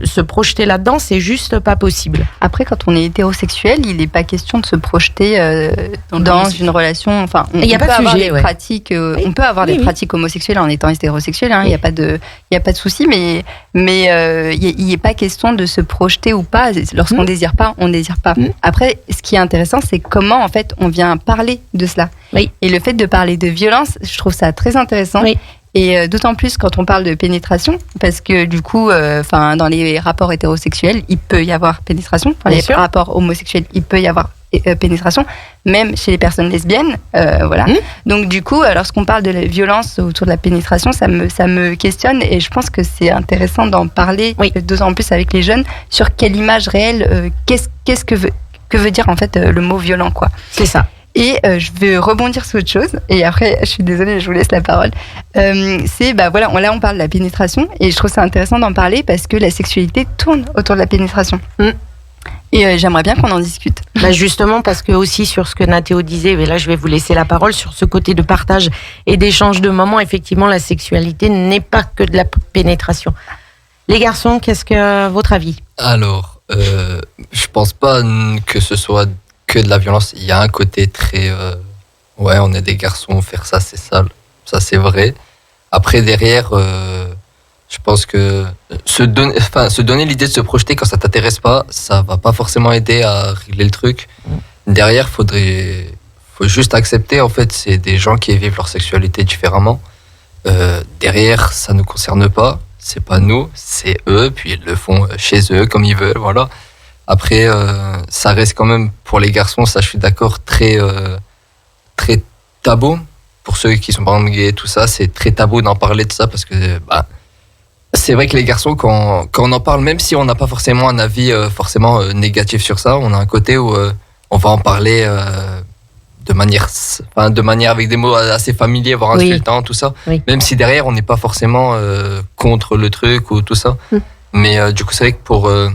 Speaker 3: se projeter là-dedans, c'est juste pas possible.
Speaker 4: Après, quand on est hétérosexuel, il n'est pas question de se projeter dans une relation. Enfin, on peut avoir des pratiques. On peut avoir des pratiques homosexuelles en étant hétérosexuel. Il n'y a pas de souci, mais il n'est pas question de se projeter ou pas. Lorsqu'on désire pas, on désire pas. Après, ce qui est intéressant, c'est comment en fait on vient parler de cela. Oui. Et le fait de parler de violence, je trouve ça très intéressant. Oui. Et d'autant plus quand on parle de pénétration, parce que du coup, dans les rapports hétérosexuels, il peut y avoir pénétration. Dans les rapports homosexuels, il peut y avoir pénétration, même chez les personnes lesbiennes. Voilà. Donc du coup, lorsqu'on parle de la violence autour de la pénétration, ça me questionne et je pense que c'est intéressant d'en parler, d'autant plus avec les jeunes, sur quelle image réelle, qu'est-ce que veut dire en fait le mot violent, quoi.
Speaker 3: C'est ça.
Speaker 4: Et je vais rebondir sur autre chose. Et après, je suis désolée, je vous laisse la parole. Là, on parle de la pénétration. Et je trouve ça intéressant d'en parler parce que la sexualité tourne autour de la pénétration. Et j'aimerais bien qu'on en discute.
Speaker 3: Justement, parce que aussi sur ce que Nathéo disait, et là je vais vous laisser la parole, sur ce côté de partage et d'échange de moments, effectivement, la sexualité n'est pas que de la pénétration. Les garçons, qu'est-ce que votre avis ?
Speaker 6: Alors, je pense pas que ce soit que de la violence. Il y a un côté très on est des garçons, faire ça c'est sale, ça c'est vrai. Après derrière je pense que se donner l'idée de se projeter quand ça t'intéresse pas, ça va pas forcément aider à régler le truc. Derrière faut juste accepter, en fait c'est des gens qui vivent leur sexualité différemment. Derrière ça nous concerne pas, c'est pas nous, c'est eux, puis ils le font chez eux comme ils veulent, voilà. Après, ça reste quand même, pour les garçons, ça je suis d'accord, très tabou. Pour ceux qui sont par exemple gays, tout ça, c'est très tabou d'en parler de ça parce que c'est vrai que les garçons, quand on en parle, même si on n'a pas forcément un avis forcément négatif sur ça, on a un côté où on va en parler de manière avec des mots assez familiers, voire insultants, tout ça. Oui. Même si derrière, on n'est pas forcément contre le truc ou tout ça. Mais du coup, c'est vrai que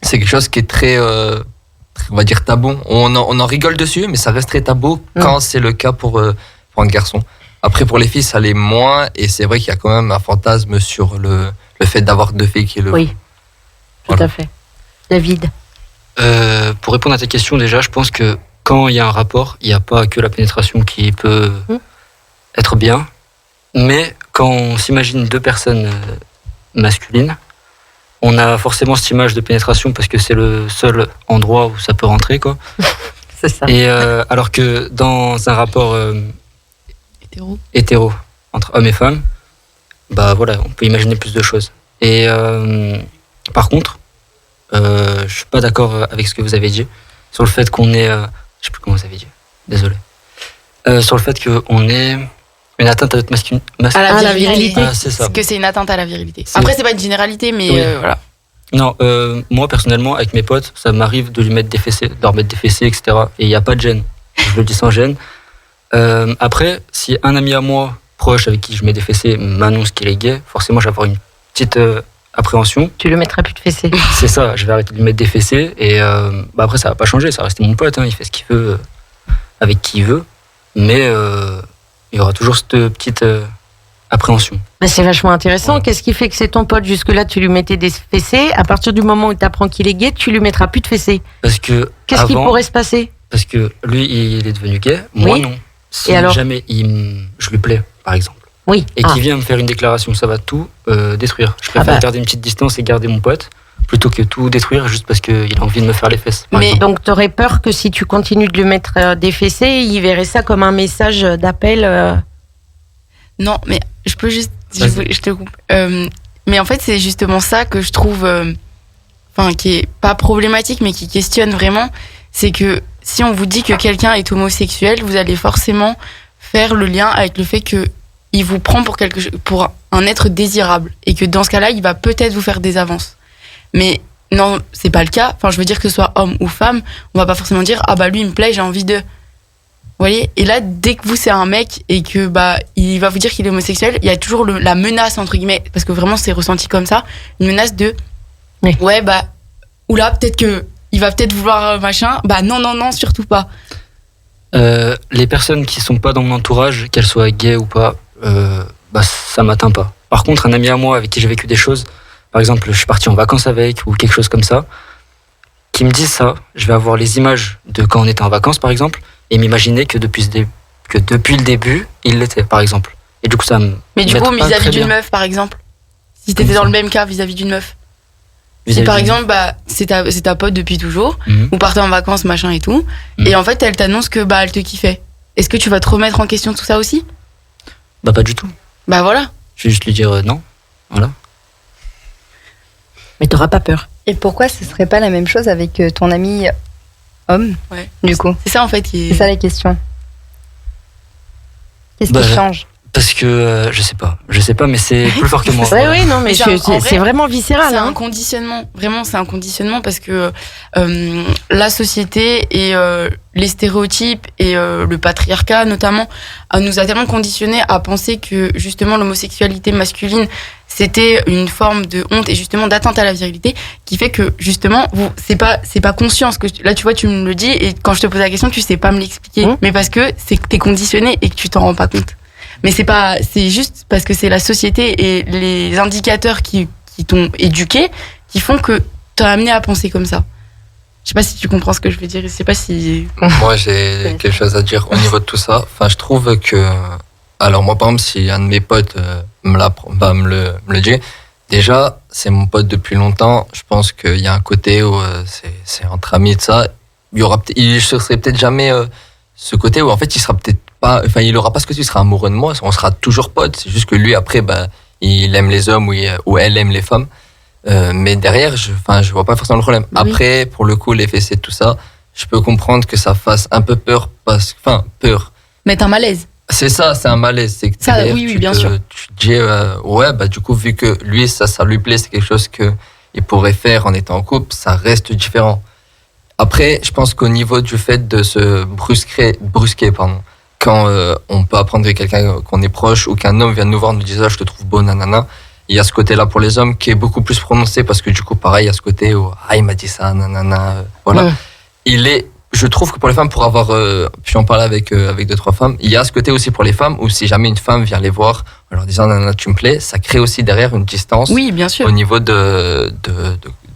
Speaker 6: c'est quelque chose qui est très, on va dire, tabou. On en rigole dessus, mais ça reste très tabou quand c'est le cas pour un garçon. Après, pour les filles, ça l'est moins. Et c'est vrai qu'il y a quand même un fantasme sur le fait d'avoir deux filles qui le font.
Speaker 3: Oui, tout à fait. David ?
Speaker 7: Pour répondre à ta question, déjà, je pense que quand il y a un rapport, il n'y a pas que la pénétration qui peut être bien. Mais quand on s'imagine deux personnes masculines, on a forcément cette image de pénétration parce que c'est le seul endroit où ça peut rentrer, quoi.
Speaker 3: C'est ça.
Speaker 7: Et alors que dans un rapport hétéro entre hommes et femmes, on peut imaginer plus de choses. Et par contre, je suis pas d'accord avec ce que vous avez dit sur le fait qu'on est, je sais plus comment vous avez dit, désolé, sur le fait qu'on est une atteinte à notre
Speaker 5: à la virilité.
Speaker 7: C'est ça.
Speaker 5: Que c'est une atteinte à la virilité. Après, c'est pas une généralité, mais voilà.
Speaker 7: Non, moi personnellement, avec mes potes, ça m'arrive de leur mettre des fessées, etc. Et il n'y a pas de gêne. Je le dis sans gêne. Après, si un ami à moi, proche, avec qui je mets des fessées, m'annonce qu'il est gay, forcément, je vais avoir une petite appréhension.
Speaker 3: Tu lui mettras plus de fessées.
Speaker 7: C'est ça, je vais arrêter de lui mettre des fessées. Et après, ça va pas changer, ça va rester mon pote. Il fait ce qu'il veut, avec qui il veut. Mais il y aura toujours cette petite appréhension.
Speaker 3: C'est vachement intéressant. Ouais. Qu'est-ce qui fait que c'est ton pote? Jusque-là, tu lui mettais des fessées. À partir du moment où tu apprends qu'il est gay, tu lui mettras plus de fessées.
Speaker 7: Parce que
Speaker 3: qu'est-ce qui pourrait se passer?
Speaker 7: Parce que lui, il est devenu gay. Moi, non. Si jamais je lui plais, par exemple.
Speaker 3: Oui.
Speaker 7: Et qu'il vient me faire une déclaration, ça va tout détruire. Je préfère garder une petite distance et garder mon pote plutôt que tout détruire juste parce qu'il a envie de me faire les fesses.
Speaker 3: Mais donc, tu aurais peur que si tu continues de lui mettre des fessées, il verrait ça comme un message d'appel
Speaker 5: Non, mais je peux juste... Je te coupe. Mais en fait, c'est justement ça que je trouve... qui est pas problématique, mais qui questionne vraiment. C'est que si on vous dit que quelqu'un est homosexuel, vous allez forcément faire le lien avec le fait qu'il vous prend pour un être désirable. Et que dans ce cas-là, il va peut-être vous faire des avances. Mais non, c'est pas le cas. Enfin, je veux dire que ce soit homme ou femme, on va pas forcément dire « Ah bah lui, il me plaît, j'ai envie de... » Vous voyez? Et là, dès que vous, c'est un mec et que il va vous dire qu'il est homosexuel, il y a toujours la menace, entre guillemets, parce que vraiment, c'est ressenti comme ça, une menace de « Ouais, oula, peut-être que il va peut-être vouloir machin. » Non, surtout pas.
Speaker 7: Les personnes qui sont pas dans mon entourage, qu'elles soient gays ou pas, ça m'atteint pas. Par contre, un ami à moi avec qui j'ai vécu des choses, par exemple, je suis parti en vacances avec ou quelque chose comme ça, qui me dit ça, je vais avoir les images de quand on était en vacances, par exemple, et m'imaginer que depuis le début, il l'était, par exemple. Et du coup, ça me...
Speaker 5: Mais du coup, vis-à-vis d'une meuf, par exemple, si t'étais dans le même cas vis-à-vis d'une meuf, si par exemple, c'est ta pote depuis toujours, vous partez en vacances, machin et tout, et en fait, elle t'annonce que elle te kiffait. Est-ce que tu vas te remettre en question tout ça aussi?
Speaker 7: Pas du tout.
Speaker 5: Voilà.
Speaker 7: Je vais juste lui dire non. Voilà.
Speaker 3: Mais t'auras pas peur.
Speaker 4: Et pourquoi ce serait pas la même chose avec ton ami homme,
Speaker 5: Ouais.
Speaker 4: du coup.
Speaker 5: C'est ça en fait qui est.
Speaker 4: C'est ça la question. Qu'est-ce
Speaker 7: Bah,
Speaker 4: qui change?
Speaker 7: Parce que je sais pas, mais c'est plus fort que moi.
Speaker 3: Oui, non, mais
Speaker 5: C'est en vrai,
Speaker 3: c'est vraiment viscéral.
Speaker 5: C'est
Speaker 3: Hein.
Speaker 5: un conditionnement, vraiment, c'est un conditionnement parce que la société et les stéréotypes et le patriarcat notamment nous a tellement conditionnés à penser que justement l'homosexualité masculine c'était une forme de honte et justement d'atteinte à la virilité qui fait que justement c'est pas conscience que là tu vois tu me le dis et quand je te pose la question tu sais pas me l'expliquer mais parce que c'est que t'es conditionné et que tu t'en rends pas compte. Mais c'est juste parce que c'est la société et les indicateurs qui t'ont éduqué qui font que t'as amené à penser comme ça. Je sais pas si tu comprends ce que je veux dire. Je sais pas si.
Speaker 6: Moi, j'ai quelque chose à dire au niveau de tout ça. Enfin, je trouve que. Alors, moi, par exemple, si un de mes potes me le dit, déjà, c'est mon pote depuis longtemps. Je pense qu'il y a un côté où c'est entre amis de ça. Il serait peut-être jamais ce côté où, en fait, il sera peut-être pas. Enfin, il aura pas ce côté, il sera amoureux de moi. On sera toujours potes. C'est juste que lui, après, il aime les hommes ou elle aime les femmes. Mais derrière, je vois pas forcément le problème. Oui. Après, pour le coup, les fessées, tout ça, je peux comprendre que ça fasse un peu peur peur.
Speaker 5: Mettre un malaise.
Speaker 6: C'est ça, c'est un malaise. C'est que
Speaker 5: ça, oui, bien sûr.
Speaker 6: Tu te dis, du coup, vu que lui, ça lui plaît, c'est quelque chose qu'il pourrait faire en étant en couple, ça reste différent. Après, je pense qu'au niveau du fait de se brusquer, quand on peut apprendre avec quelqu'un qu'on est proche ou qu'un homme vient nous voir, nous dit, je te trouve beau, nanana. Il y a ce côté-là pour les hommes qui est beaucoup plus prononcé parce que du coup, pareil, il y a ce côté où il m'a dit ça, nanana, voilà. Je trouve que pour les femmes, pour avoir pu en parler avec 2-3 femmes, il y a ce côté aussi pour les femmes où si jamais une femme vient les voir en leur disant nanana, tu me plais, ça crée aussi derrière une distance.
Speaker 5: Oui, bien sûr.
Speaker 6: Au niveau de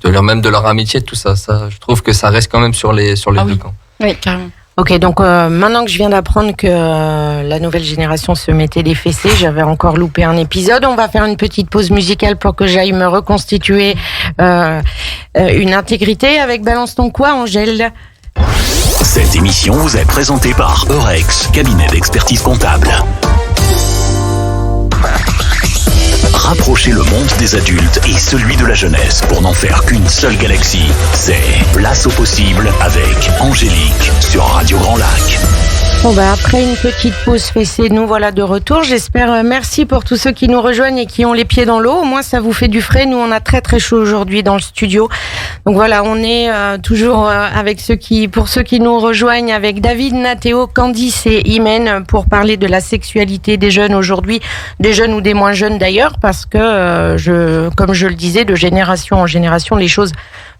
Speaker 6: leur amitié, tout ça. Ça, je trouve que ça reste quand même sur les deux camps.
Speaker 5: Oui, carrément.
Speaker 3: Ok, donc maintenant que je viens d'apprendre que la nouvelle génération se mettait des fessées, j'avais encore loupé un épisode. On va faire une petite pause musicale pour que j'aille me reconstituer une intégrité avec Balance ton quoi, Angèle.
Speaker 2: Cette émission vous est présentée par Eurex, cabinet d'expertise comptable. Rapprochez le monde des adultes et celui de la jeunesse pour n'en faire qu'une seule galaxie. C'est Place au possible avec Angélique sur Radio Grand Lac.
Speaker 3: Bon après une petite pause fessée, nous voilà de retour. J'espère, merci pour tous ceux qui nous rejoignent et qui ont les pieds dans l'eau. Au moins ça vous fait du frais. Nous on a très très chaud aujourd'hui dans le studio. Donc voilà, on est toujours avec pour ceux qui nous rejoignent, avec David, Nathéo, Candice et Imen pour parler de la sexualité des jeunes aujourd'hui, des jeunes ou des moins jeunes d'ailleurs, parce que comme je le disais, de génération en génération, les choses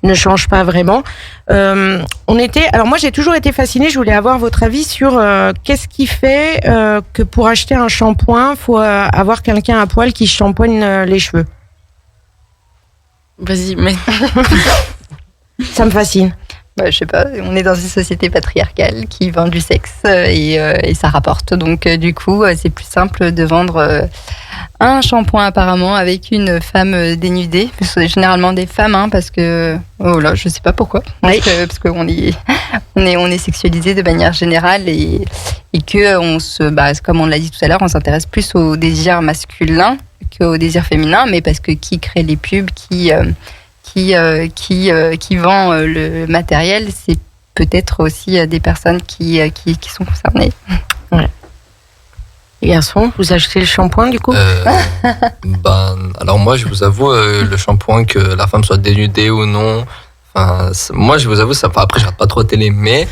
Speaker 3: ne changent pas vraiment. Alors moi j'ai toujours été fascinée, je voulais avoir votre avis sur qu'est-ce qui fait que pour acheter un shampoing, faut avoir quelqu'un à poil qui shampoigne les cheveux.
Speaker 5: Vas-y, mais
Speaker 3: ça me fascine.
Speaker 4: Je sais pas, on est dans une société patriarcale qui vend du sexe et ça rapporte. Donc du coup, c'est plus simple de vendre un shampoing apparemment avec une femme dénudée. Généralement des femmes, parce que je sais pas pourquoi.
Speaker 3: Oui.
Speaker 4: Parce qu'on est sexualisé de manière générale et que comme on l'a dit tout à l'heure, on s'intéresse plus au désir masculin qu'au désir féminin, mais parce que qui crée les pubs, qui vend le matériel, c'est peut-être aussi des personnes qui sont concernées.
Speaker 3: Ouais. Les garçons, vous achetez le shampoing du coup
Speaker 6: Alors moi, je vous avoue, le shampoing, que la femme soit dénudée ou non, moi je vous avoue, après je regarde pas trop la télé, mais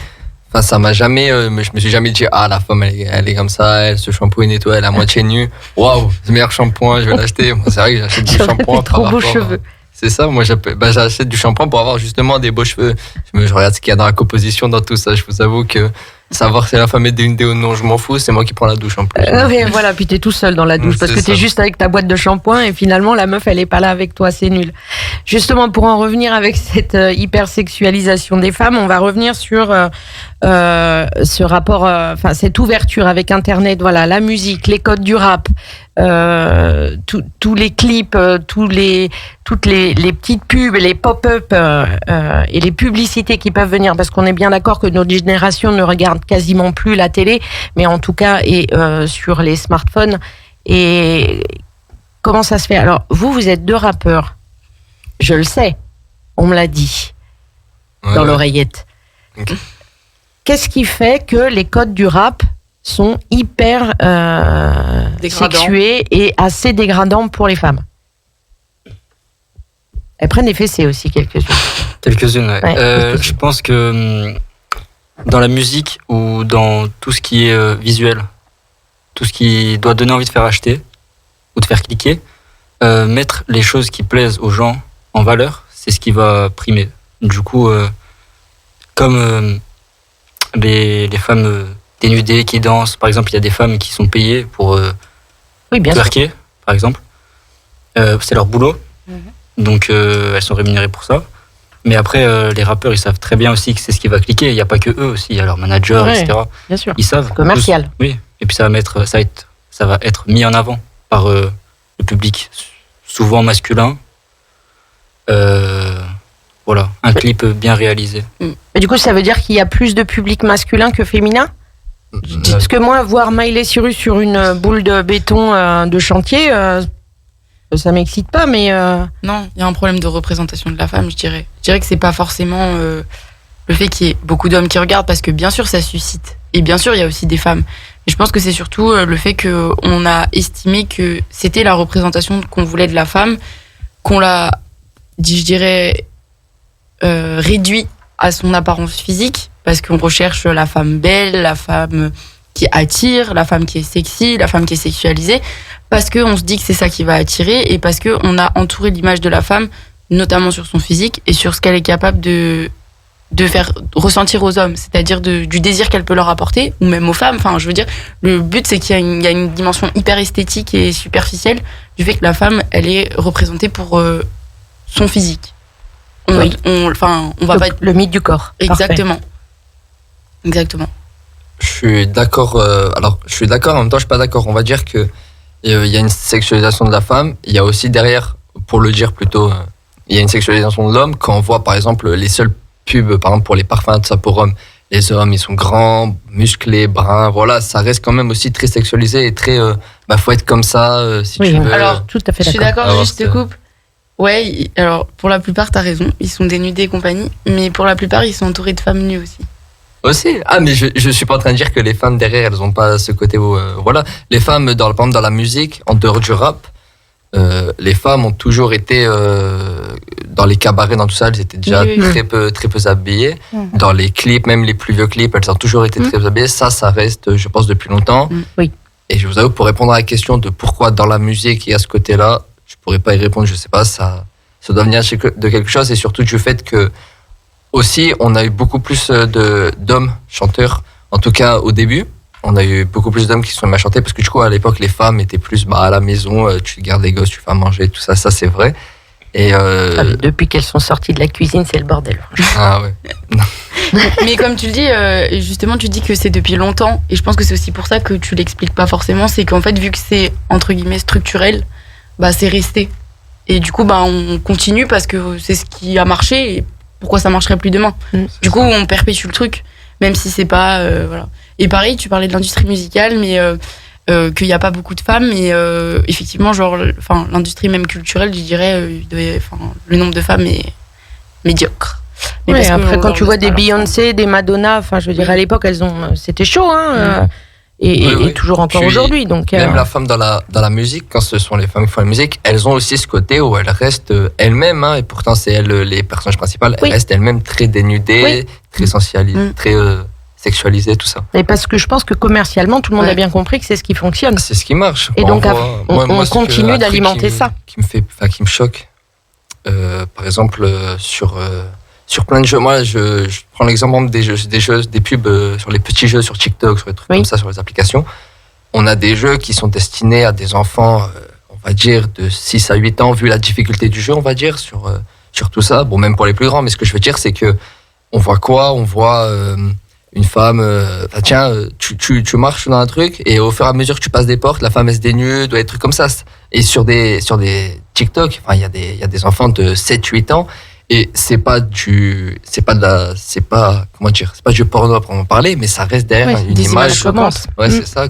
Speaker 6: ça m'a jamais, je me suis jamais dit, la femme elle est comme ça, elle se shampooine et tout, elle est à moitié nue, waouh, c'est le meilleur shampoing, je vais l'acheter. Moi c'est vrai que j'achète du shampoing par rapport.
Speaker 3: Cheveux.
Speaker 6: C'est ça, moi j'achète du shampoing pour avoir justement des beaux cheveux. Je regarde ce qu'il y a dans la composition, dans tout ça. Je vous avoue que savoir si la femme est dénudée ou non, je m'en fous, c'est moi qui prends la douche en plus.
Speaker 3: Oui, voilà, puis t'es tout seul dans la douche parce que t'es juste avec ta boîte de shampoing et finalement la meuf elle est pas là avec toi, c'est nul. Justement, pour en revenir avec cette hypersexualisation des femmes, on va revenir sur ce rapport, cette ouverture avec Internet, voilà, la musique, les codes du rap, tous les clips, toutes les petites pubs, les pop-up et les publicités qui peuvent venir, parce qu'on est bien d'accord que notre génération ne regarde quasiment plus la télé, mais en tout cas et sur les smartphones. Et comment ça se fait? Alors vous êtes 2 rappeurs, je le sais, on me l'a dit dans l'oreillette.
Speaker 6: Ok.
Speaker 3: Qu'est-ce qui fait que les codes du rap sont hyper sexués et assez dégradants pour les femmes? Elles prennent des fessées aussi, quelques-unes.
Speaker 7: Quelques-unes, ouais.
Speaker 3: Ouais.
Speaker 7: Je pense que dans la musique ou dans tout ce qui est visuel, tout ce qui doit donner envie de faire acheter ou de faire cliquer, mettre les choses qui plaisent aux gens en valeur, c'est ce qui va primer. Du coup, comme les femmes dénudées qui dansent, par exemple, il y a des femmes qui sont payées pour
Speaker 3: Oui, bien sûr.
Speaker 7: twerker, par exemple. C'est leur boulot, donc elles sont rémunérées pour ça. Mais après, les rappeurs, ils savent très bien aussi que c'est ce qui va cliquer. Il n'y a pas que eux aussi, il y a leurs managers,
Speaker 3: Ouais.
Speaker 7: etc.
Speaker 3: Bien sûr.
Speaker 7: Ils savent.
Speaker 3: Commercial.
Speaker 7: Oui, et puis ça va être mis en avant par le public, souvent masculin. Voilà, un clip bien réalisé.
Speaker 3: Mais du coup, ça veut dire qu'il y a plus de public masculin que féminin? Parce que moi, voir Miley Cyrus sur une boule de béton de chantier, ça m'excite pas, mais...
Speaker 5: Non, il y a un problème de représentation de la femme, je dirais. Je dirais que c'est pas forcément le fait qu'il y ait beaucoup d'hommes qui regardent, parce que bien sûr, ça suscite. Et bien sûr, il y a aussi des femmes. Mais je pense que c'est surtout le fait qu'on a estimé que c'était la représentation qu'on voulait de la femme, qu'on l'a, je dirais, réduit à son apparence physique, parce qu'on recherche la femme belle, la femme qui attire, la femme qui est sexy, la femme qui est sexualisée, parce qu'on se dit que c'est ça qui va attirer, et parce qu'on a entouré l'image de la femme, notamment sur son physique, et sur ce qu'elle est capable de faire ressentir aux hommes, c'est-à-dire du désir qu'elle peut leur apporter, ou même aux femmes. Enfin, je veux dire, le but, c'est qu'il y a une dimension hyper esthétique et superficielle du fait que la femme, elle est représentée pour son physique. On va pas être...
Speaker 3: Le mythe du corps.
Speaker 5: Exactement. Exactement.
Speaker 6: Je suis d'accord. Alors, je suis d'accord, en même temps, je suis pas d'accord. On va dire que il y a une sexualisation de la femme. Il y a aussi derrière, pour le dire plutôt, il y a une sexualisation de l'homme. Quand on voit, par exemple, les seules pubs, par exemple, pour les parfums, tout ça pour hommes, les hommes, ils sont grands, musclés, bruns. Voilà, ça reste quand même aussi très sexualisé et très. Faut être comme ça, si
Speaker 3: Oui,
Speaker 6: tu veux.
Speaker 5: alors,
Speaker 3: Tout à fait
Speaker 5: Je suis
Speaker 3: d'accord.
Speaker 5: d'accord,
Speaker 6: Alors,
Speaker 5: juste te coupe. Ouais, alors pour la plupart, t'as raison, ils sont dénudés et compagnie, mais pour la plupart, ils sont entourés de femmes nues aussi.
Speaker 6: Aussi. Ah, mais je suis pas en train de dire que les femmes derrière, elles ont pas ce côté où, voilà. Les femmes, par exemple, dans la musique, en dehors du rap, les femmes ont toujours été dans les cabarets, dans tout ça, elles étaient déjà
Speaker 5: Oui.
Speaker 6: très peu habillées. Dans les clips, même les plus vieux clips, elles ont toujours été très peu habillées. Ça reste, je pense, depuis longtemps.
Speaker 3: Oui.
Speaker 6: Et je vous avoue, pour répondre à la question de pourquoi dans la musique il y a ce côté-là, je pourrais pas y répondre. Je sais pas, ça doit venir de quelque chose, et surtout du fait que aussi, on a eu beaucoup plus d'hommes chanteurs, en tout cas au début. On a eu beaucoup plus d'hommes qui se sont mis à chanter, parce que du coup, à l'époque, les femmes étaient plus à la maison, tu gardes les gosses, tu fais à manger, tout ça, c'est vrai. Et
Speaker 3: Depuis qu'elles sont sorties de la cuisine, c'est le bordel.
Speaker 6: ah ouais.
Speaker 5: Mais comme tu le dis, justement, tu dis que c'est depuis longtemps, et je pense que c'est aussi pour ça que tu l'expliques pas forcément, c'est qu'en fait, vu que c'est entre guillemets structurel, c'est resté. Et du coup, on continue parce que c'est ce qui a marché, et pourquoi ça marcherait plus demain? Du coup, on perpétue le truc, même si c'est pas... voilà. Et pareil, tu parlais de l'industrie musicale, mais qu'il n'y a pas beaucoup de femmes, et effectivement, l'industrie même culturelle, je dirais, le nombre de femmes est médiocre. Mais
Speaker 3: Ouais,
Speaker 5: parce que
Speaker 3: après,
Speaker 5: on
Speaker 3: quand
Speaker 5: leur
Speaker 3: tu vois
Speaker 5: laisse
Speaker 3: des
Speaker 5: pas leur
Speaker 3: Beyoncé, des Madonna, je veux dire, à l'époque, c'était chaud, hein, et
Speaker 6: Oui.
Speaker 3: toujours encore
Speaker 6: Puis,
Speaker 3: aujourd'hui. Donc,
Speaker 6: même la femme dans la musique, quand ce sont les femmes qui font la musique, elles ont aussi ce côté où elles restent elles-mêmes, hein, et pourtant c'est elles les personnages principaux,
Speaker 3: Oui.
Speaker 6: elles restent elles-mêmes très dénudées, très sensualisées, très sexualisées, tout ça.
Speaker 3: Et parce que je pense que commercialement, tout le monde
Speaker 5: Ouais.
Speaker 3: a bien compris que c'est ce qui fonctionne.
Speaker 6: C'est ce qui marche.
Speaker 3: Et donc,
Speaker 6: Moi,
Speaker 3: on
Speaker 6: ce que-
Speaker 3: continue
Speaker 6: un truc
Speaker 3: d'alimenter ça.
Speaker 6: qui me choque, par exemple, sur plein de jeux. Moi, je prends l'exemple des pubs sur les petits jeux sur TikTok, sur les trucs
Speaker 3: Oui.
Speaker 6: comme ça, sur les applications. On a des jeux qui sont destinés à des enfants, on va dire, de 6 à 8 ans, vu la difficulté du jeu, on va dire, sur tout ça. Bon, même pour les plus grands, mais ce que je veux dire, c'est que on voit quoi? On voit une femme, tu marches dans un truc, et au fur et à mesure que tu passes des portes, la femme elle se dénude, ou des trucs comme ça. Et sur des TikTok, il y a des enfants de 7-8 ans, et c'est pas du porno à proprement parler, mais ça reste derrière
Speaker 3: Ouais,
Speaker 6: une
Speaker 5: des
Speaker 6: image.
Speaker 5: images choquantes.
Speaker 6: Ouais, c'est ça,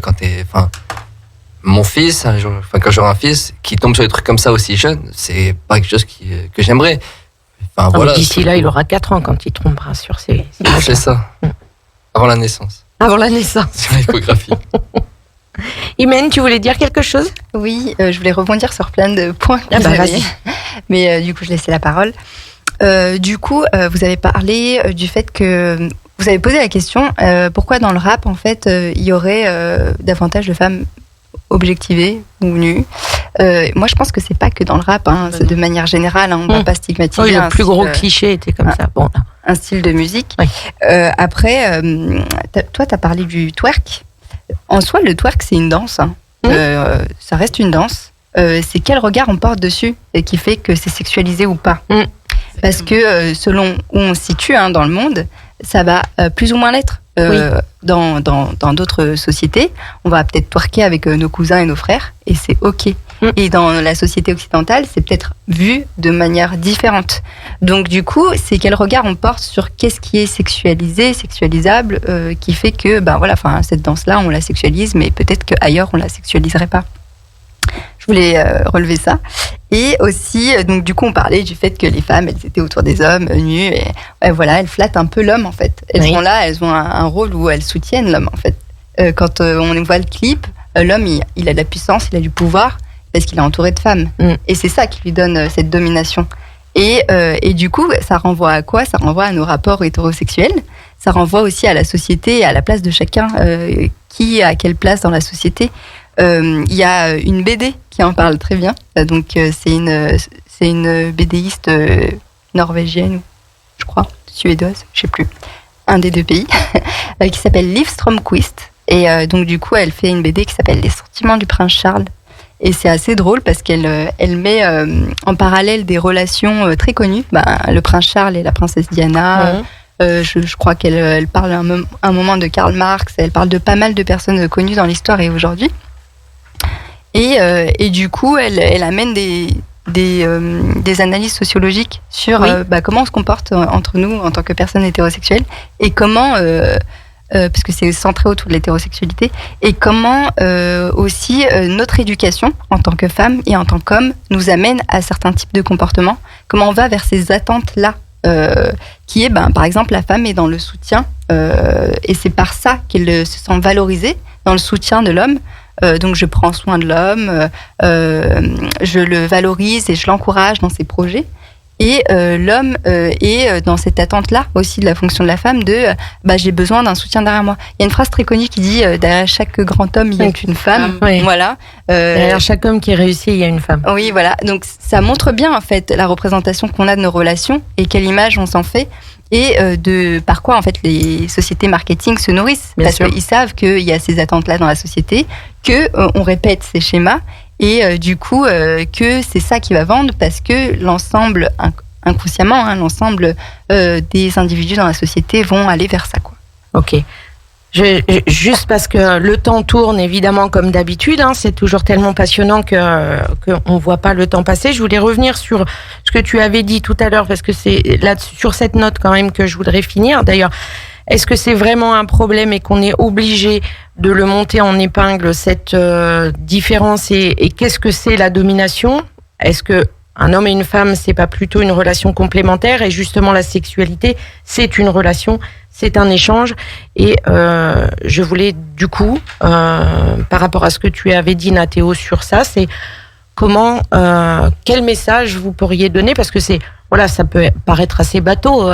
Speaker 6: mon fils, quand j'aurai un fils qui tombe sur des trucs comme ça aussi jeune, c'est pas quelque chose que j'aimerais. Enfin, voilà,
Speaker 3: d'ici là, il aura 4 ans quand il trompera sur ses
Speaker 6: c'est ça. Avant la naissance.
Speaker 3: Avant la naissance.
Speaker 6: Sur l'échographie.
Speaker 3: Imen, tu voulais dire quelque chose?
Speaker 4: Oui, je voulais rebondir sur plein de points que vous avez.
Speaker 3: Vas-y.
Speaker 4: Mais du coup, je laissais la parole. Du coup, vous avez parlé du fait que vous avez posé la question pourquoi dans le rap, en fait, il y aurait davantage de femmes objectivées ou nues. Moi, je pense que c'est pas que dans le rap, c'est de manière générale. On va pas stigmatiser.
Speaker 3: Oui, le plus gros cliché était comme ça. Bon,
Speaker 4: un style de musique.
Speaker 3: Oui.
Speaker 4: Après, toi, tu as parlé du twerk. En soi, le twerk, c'est une danse. Ça reste une danse. C'est quel regard on porte dessus et qui fait que c'est sexualisé ou pas. Parce que selon où on se situe dans le monde, ça va plus ou moins l'être. Dans d'autres sociétés, on va peut-être twerker avec nos cousins et nos frères, et c'est OK. Et dans la société occidentale, c'est peut-être vu de manière différente. Donc du coup, c'est quel regard on porte sur qu'est-ce qui est sexualisé, sexualisable, qui fait que cette danse-là, on la sexualise, mais peut-être qu'ailleurs, on la sexualiserait pas. Je voulais relever ça. Et aussi, donc du coup, on parlait du fait que les femmes, elles étaient autour des hommes, nues, et elles flattent un peu l'homme, en fait. Elles sont là, elles ont un rôle où elles soutiennent l'homme, en fait. Quand on voit le clip, l'homme, il a de la puissance, il a du pouvoir, parce qu'il est entouré de femmes. Et c'est ça qui lui donne cette domination. Et du coup, ça renvoie à quoi? Ça renvoie à nos rapports hétérosexuels. Ça renvoie aussi à la société et à la place de chacun. Qui a quelle place dans la société? Il y a une BD qui en parle très bien. Donc c'est une BDiste norvégienne, je crois, suédoise, je sais plus, un des deux pays, qui s'appelle Liv Strömquist. Et donc du coup, elle fait une BD qui s'appelle Les Sentiments du Prince Charles. Et c'est assez drôle parce qu'elle met en parallèle des relations très connues, le prince Charles et la princesse Diana. Je crois qu'elle parle un moment de Karl Marx. Elle parle de pas mal de personnes connues dans l'histoire et aujourd'hui. Et du coup, elle amène des analyses sociologiques sur comment on se comporte entre nous en tant que personnes hétérosexuelles et comment, parce que c'est centré autour de l'hétérosexualité, et comment aussi notre éducation en tant que femme et en tant qu'homme nous amène à certains types de comportements, comment on va vers ces attentes-là, qui est, par exemple, la femme est dans le soutien, et c'est par ça qu'elle se sent valorisée, dans le soutien de l'homme. Donc je prends soin de l'homme, je le valorise et je l'encourage dans ses projets. Et l'homme est dans cette attente-là aussi de la fonction de la femme de j'ai besoin d'un soutien derrière moi. Il y a une phrase très connue qui dit derrière chaque grand homme il y a une femme. Voilà.
Speaker 3: Derrière chaque homme qui réussit il y a une femme.
Speaker 4: Oui, voilà. Donc ça montre bien en fait la représentation qu'on a de nos relations et quelle image on s'en fait. Et par quoi en fait les sociétés marketing se nourrissent. Parce qu'ils savent qu'il y a ces attentes-là dans la société, qu'on répète ces schémas et du coup que c'est ça qui va vendre parce que l'ensemble, inconsciemment, l'ensemble des individus dans la société vont aller vers ça, quoi.
Speaker 3: Ok. Juste parce que le temps tourne évidemment comme d'habitude, c'est toujours tellement passionnant qu'on voit pas le temps passer. Je voulais revenir sur ce que tu avais dit tout à l'heure parce que c'est là sur cette note quand même que je voudrais finir. D'ailleurs, est-ce que c'est vraiment un problème et qu'on est obligé de le monter en épingle cette différence et qu'est-ce que c'est la domination? Est-ce que un homme et une femme, c'est pas plutôt une relation complémentaire et justement la sexualité, c'est une relation, c'est un échange. Et je voulais du coup, par rapport à ce que tu avais dit Nathéo sur ça, c'est comment, quel message vous pourriez donner parce que c'est ça peut paraître assez bateau.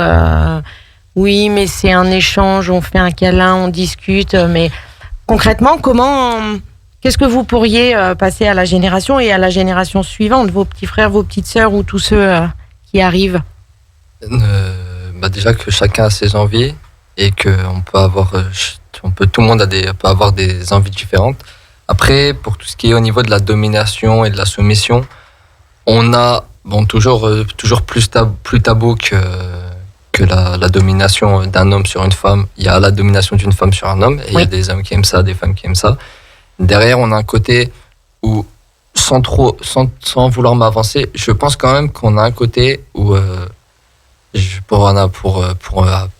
Speaker 3: Oui, mais c'est un échange, on fait un câlin, on discute, mais concrètement, qu'est-ce que vous pourriez passer à la génération et à la génération suivante, vos petits frères, vos petites sœurs ou tous ceux qui arrivent?
Speaker 6: Déjà que chacun a ses envies et que tout le monde peut avoir des envies différentes. Après, pour tout ce qui est au niveau de la domination et de la soumission, on a toujours plus tabou que la domination d'un homme sur une femme. Il y a la domination d'une femme sur un homme et il y a des hommes qui aiment ça, des femmes qui aiment ça. Derrière, on a un côté où, sans vouloir m'avancer, je pense quand même qu'on a un côté où, pour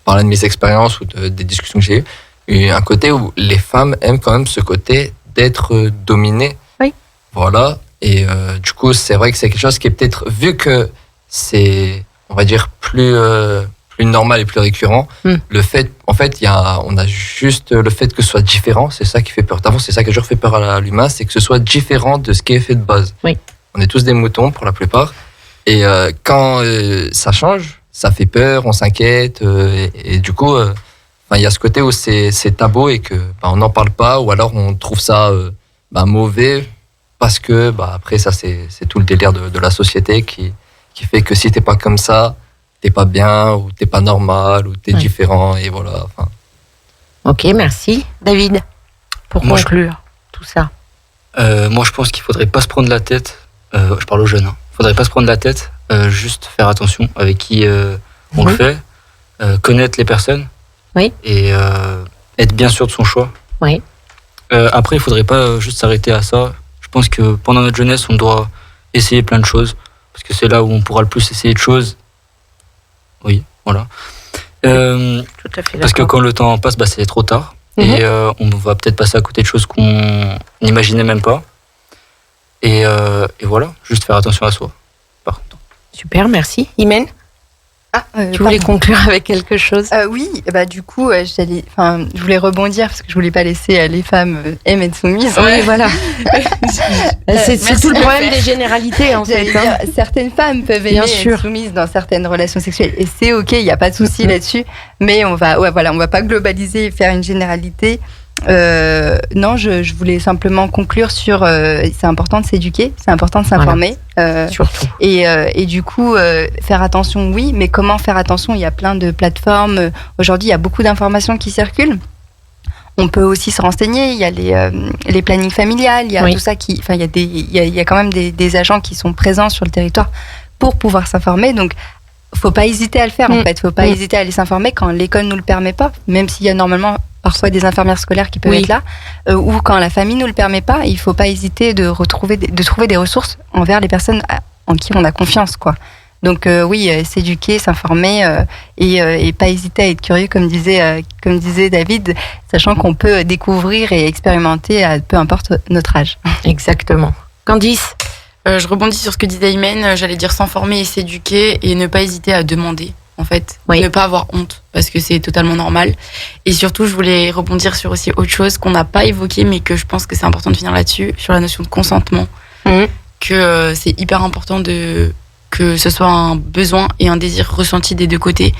Speaker 6: parler de mes expériences ou des discussions que j'ai eues, un côté où les femmes aiment quand même ce côté d'être dominées.
Speaker 3: Oui.
Speaker 6: Voilà. Et du coup, c'est vrai que c'est quelque chose qui est peut-être, vu que on va dire, plus normal et plus récurrent. Le fait, en fait, on a juste le fait que ce soit différent, c'est ça qui fait peur. D'abord, c'est ça qui a toujours fait peur à l'humain, c'est que ce soit différent de ce qui est fait de base.
Speaker 3: Oui.
Speaker 6: On est tous des moutons pour la plupart. Et quand ça change, ça fait peur, on s'inquiète. Et du coup, il y a ce côté où c'est tabou et que on n'en parle pas, ou alors on trouve ça mauvais parce que après ça c'est tout le délire de la société qui fait que si t'es pas comme ça, t'es pas bien, ou t'es pas normal, ou t'es différent, et voilà.
Speaker 3: Ok, merci. David, pour conclure tout ça.
Speaker 7: Moi, je pense qu'il faudrait pas se prendre la tête. Je parle aux jeunes. Il faudrait pas se prendre la tête. Juste faire attention avec qui on le fait. Connaître les personnes.
Speaker 3: Oui.
Speaker 7: Et être bien sûr de son choix.
Speaker 3: Oui.
Speaker 7: Après, il faudrait pas juste s'arrêter à ça. Je pense que pendant notre jeunesse, on doit essayer plein de choses. Parce que c'est là où on pourra le plus essayer de choses. Oui, voilà.
Speaker 3: Tout à fait.
Speaker 7: Parce que quand le temps passe, c'est trop tard. Et on va peut-être passer à côté de choses qu'on n'imaginait même pas. Et voilà, juste faire attention à soi.
Speaker 3: Super, merci. Imen, tu voulais conclure avec quelque chose?
Speaker 4: Oui, du coup, je voulais rebondir parce que je voulais pas laisser les femmes être soumises.
Speaker 3: Oui, voilà. C'est tout le problème des généralités, en fait.
Speaker 4: Certaines femmes peuvent aimer être soumises dans certaines relations sexuelles, et c'est ok, il n'y a pas de souci là-dessus. Mais on va pas globaliser et faire une généralité. Non, je voulais simplement conclure sur c'est important de s'éduquer, c'est important de s'informer,
Speaker 3: surtout.
Speaker 4: Et du coup faire attention, oui, mais comment faire attention? Il y a plein de plateformes aujourd'hui, il y a beaucoup d'informations qui circulent. On peut aussi se renseigner, il y a les plannings familiales, il y a tout ça il y a quand même des agents qui sont présents sur le territoire pour pouvoir s'informer. Donc faut pas hésiter à le faire, en fait. Faut pas hésiter à aller s'informer quand l'école nous le permet pas, même s'il y a normalement parfois des infirmières scolaires qui peuvent être là, ou quand la famille nous le permet pas, il faut pas hésiter de trouver des ressources envers les personnes en qui on a confiance, quoi. Donc s'éduquer, s'informer, et pas hésiter à être curieux, comme disait David, sachant qu'on peut découvrir et expérimenter à peu importe notre âge.
Speaker 3: Exactement. Candice?
Speaker 5: Je rebondis sur ce que disait Imen, j'allais dire s'informer et s'éduquer et ne pas hésiter à demander, en fait. Ne pas avoir honte, parce que c'est totalement normal. Et surtout, je voulais rebondir sur aussi autre chose qu'on n'a pas évoqué, mais que je pense que c'est important de finir là-dessus, sur la notion de consentement. Que c'est hyper important que ce soit un besoin et un désir ressenti des deux côtés,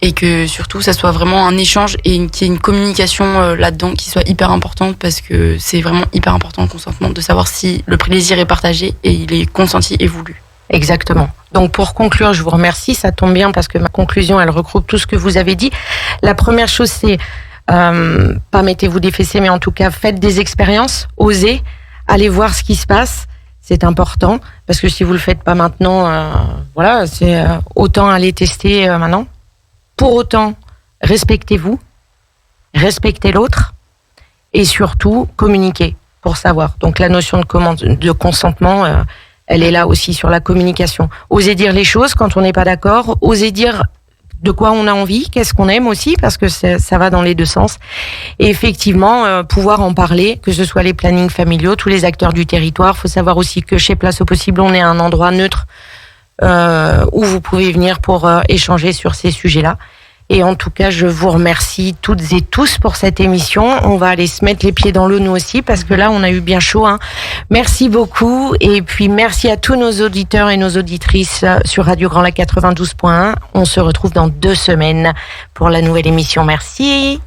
Speaker 5: et que surtout, ça soit vraiment un échange et qu'il y ait une communication là-dedans qui soit hyper importante, parce que c'est vraiment hyper important le consentement, de savoir si le plaisir est partagé et il est consenti et voulu.
Speaker 3: Exactement. Donc pour conclure, je vous remercie, ça tombe bien parce que ma conclusion, elle regroupe tout ce que vous avez dit. La première chose, c'est pas mettez-vous des fessées, mais en tout cas, faites des expériences, osez, allez voir ce qui se passe. C'est important, parce que si vous le faites pas maintenant, c'est autant aller tester maintenant. Pour autant, respectez-vous, respectez l'autre, et surtout, communiquez pour savoir. Donc la notion de consentement, elle est là aussi sur la communication. Osez dire les choses quand on n'est pas d'accord, osez dire de quoi on a envie, qu'est-ce qu'on aime aussi, parce que ça va dans les deux sens. Et effectivement, pouvoir en parler, que ce soit les plannings familiaux, tous les acteurs du territoire. Il faut savoir aussi que chez Place au Possible, on est un endroit neutre où vous pouvez venir pour échanger sur ces sujets-là. Et en tout cas, je vous remercie toutes et tous pour cette émission. On va aller se mettre les pieds dans l'eau nous aussi, parce que là, on a eu bien chaud. Merci beaucoup. Et puis, merci à tous nos auditeurs et nos auditrices sur Radio Grand Lac 92.1. On se retrouve dans 2 semaines pour la nouvelle émission. Merci.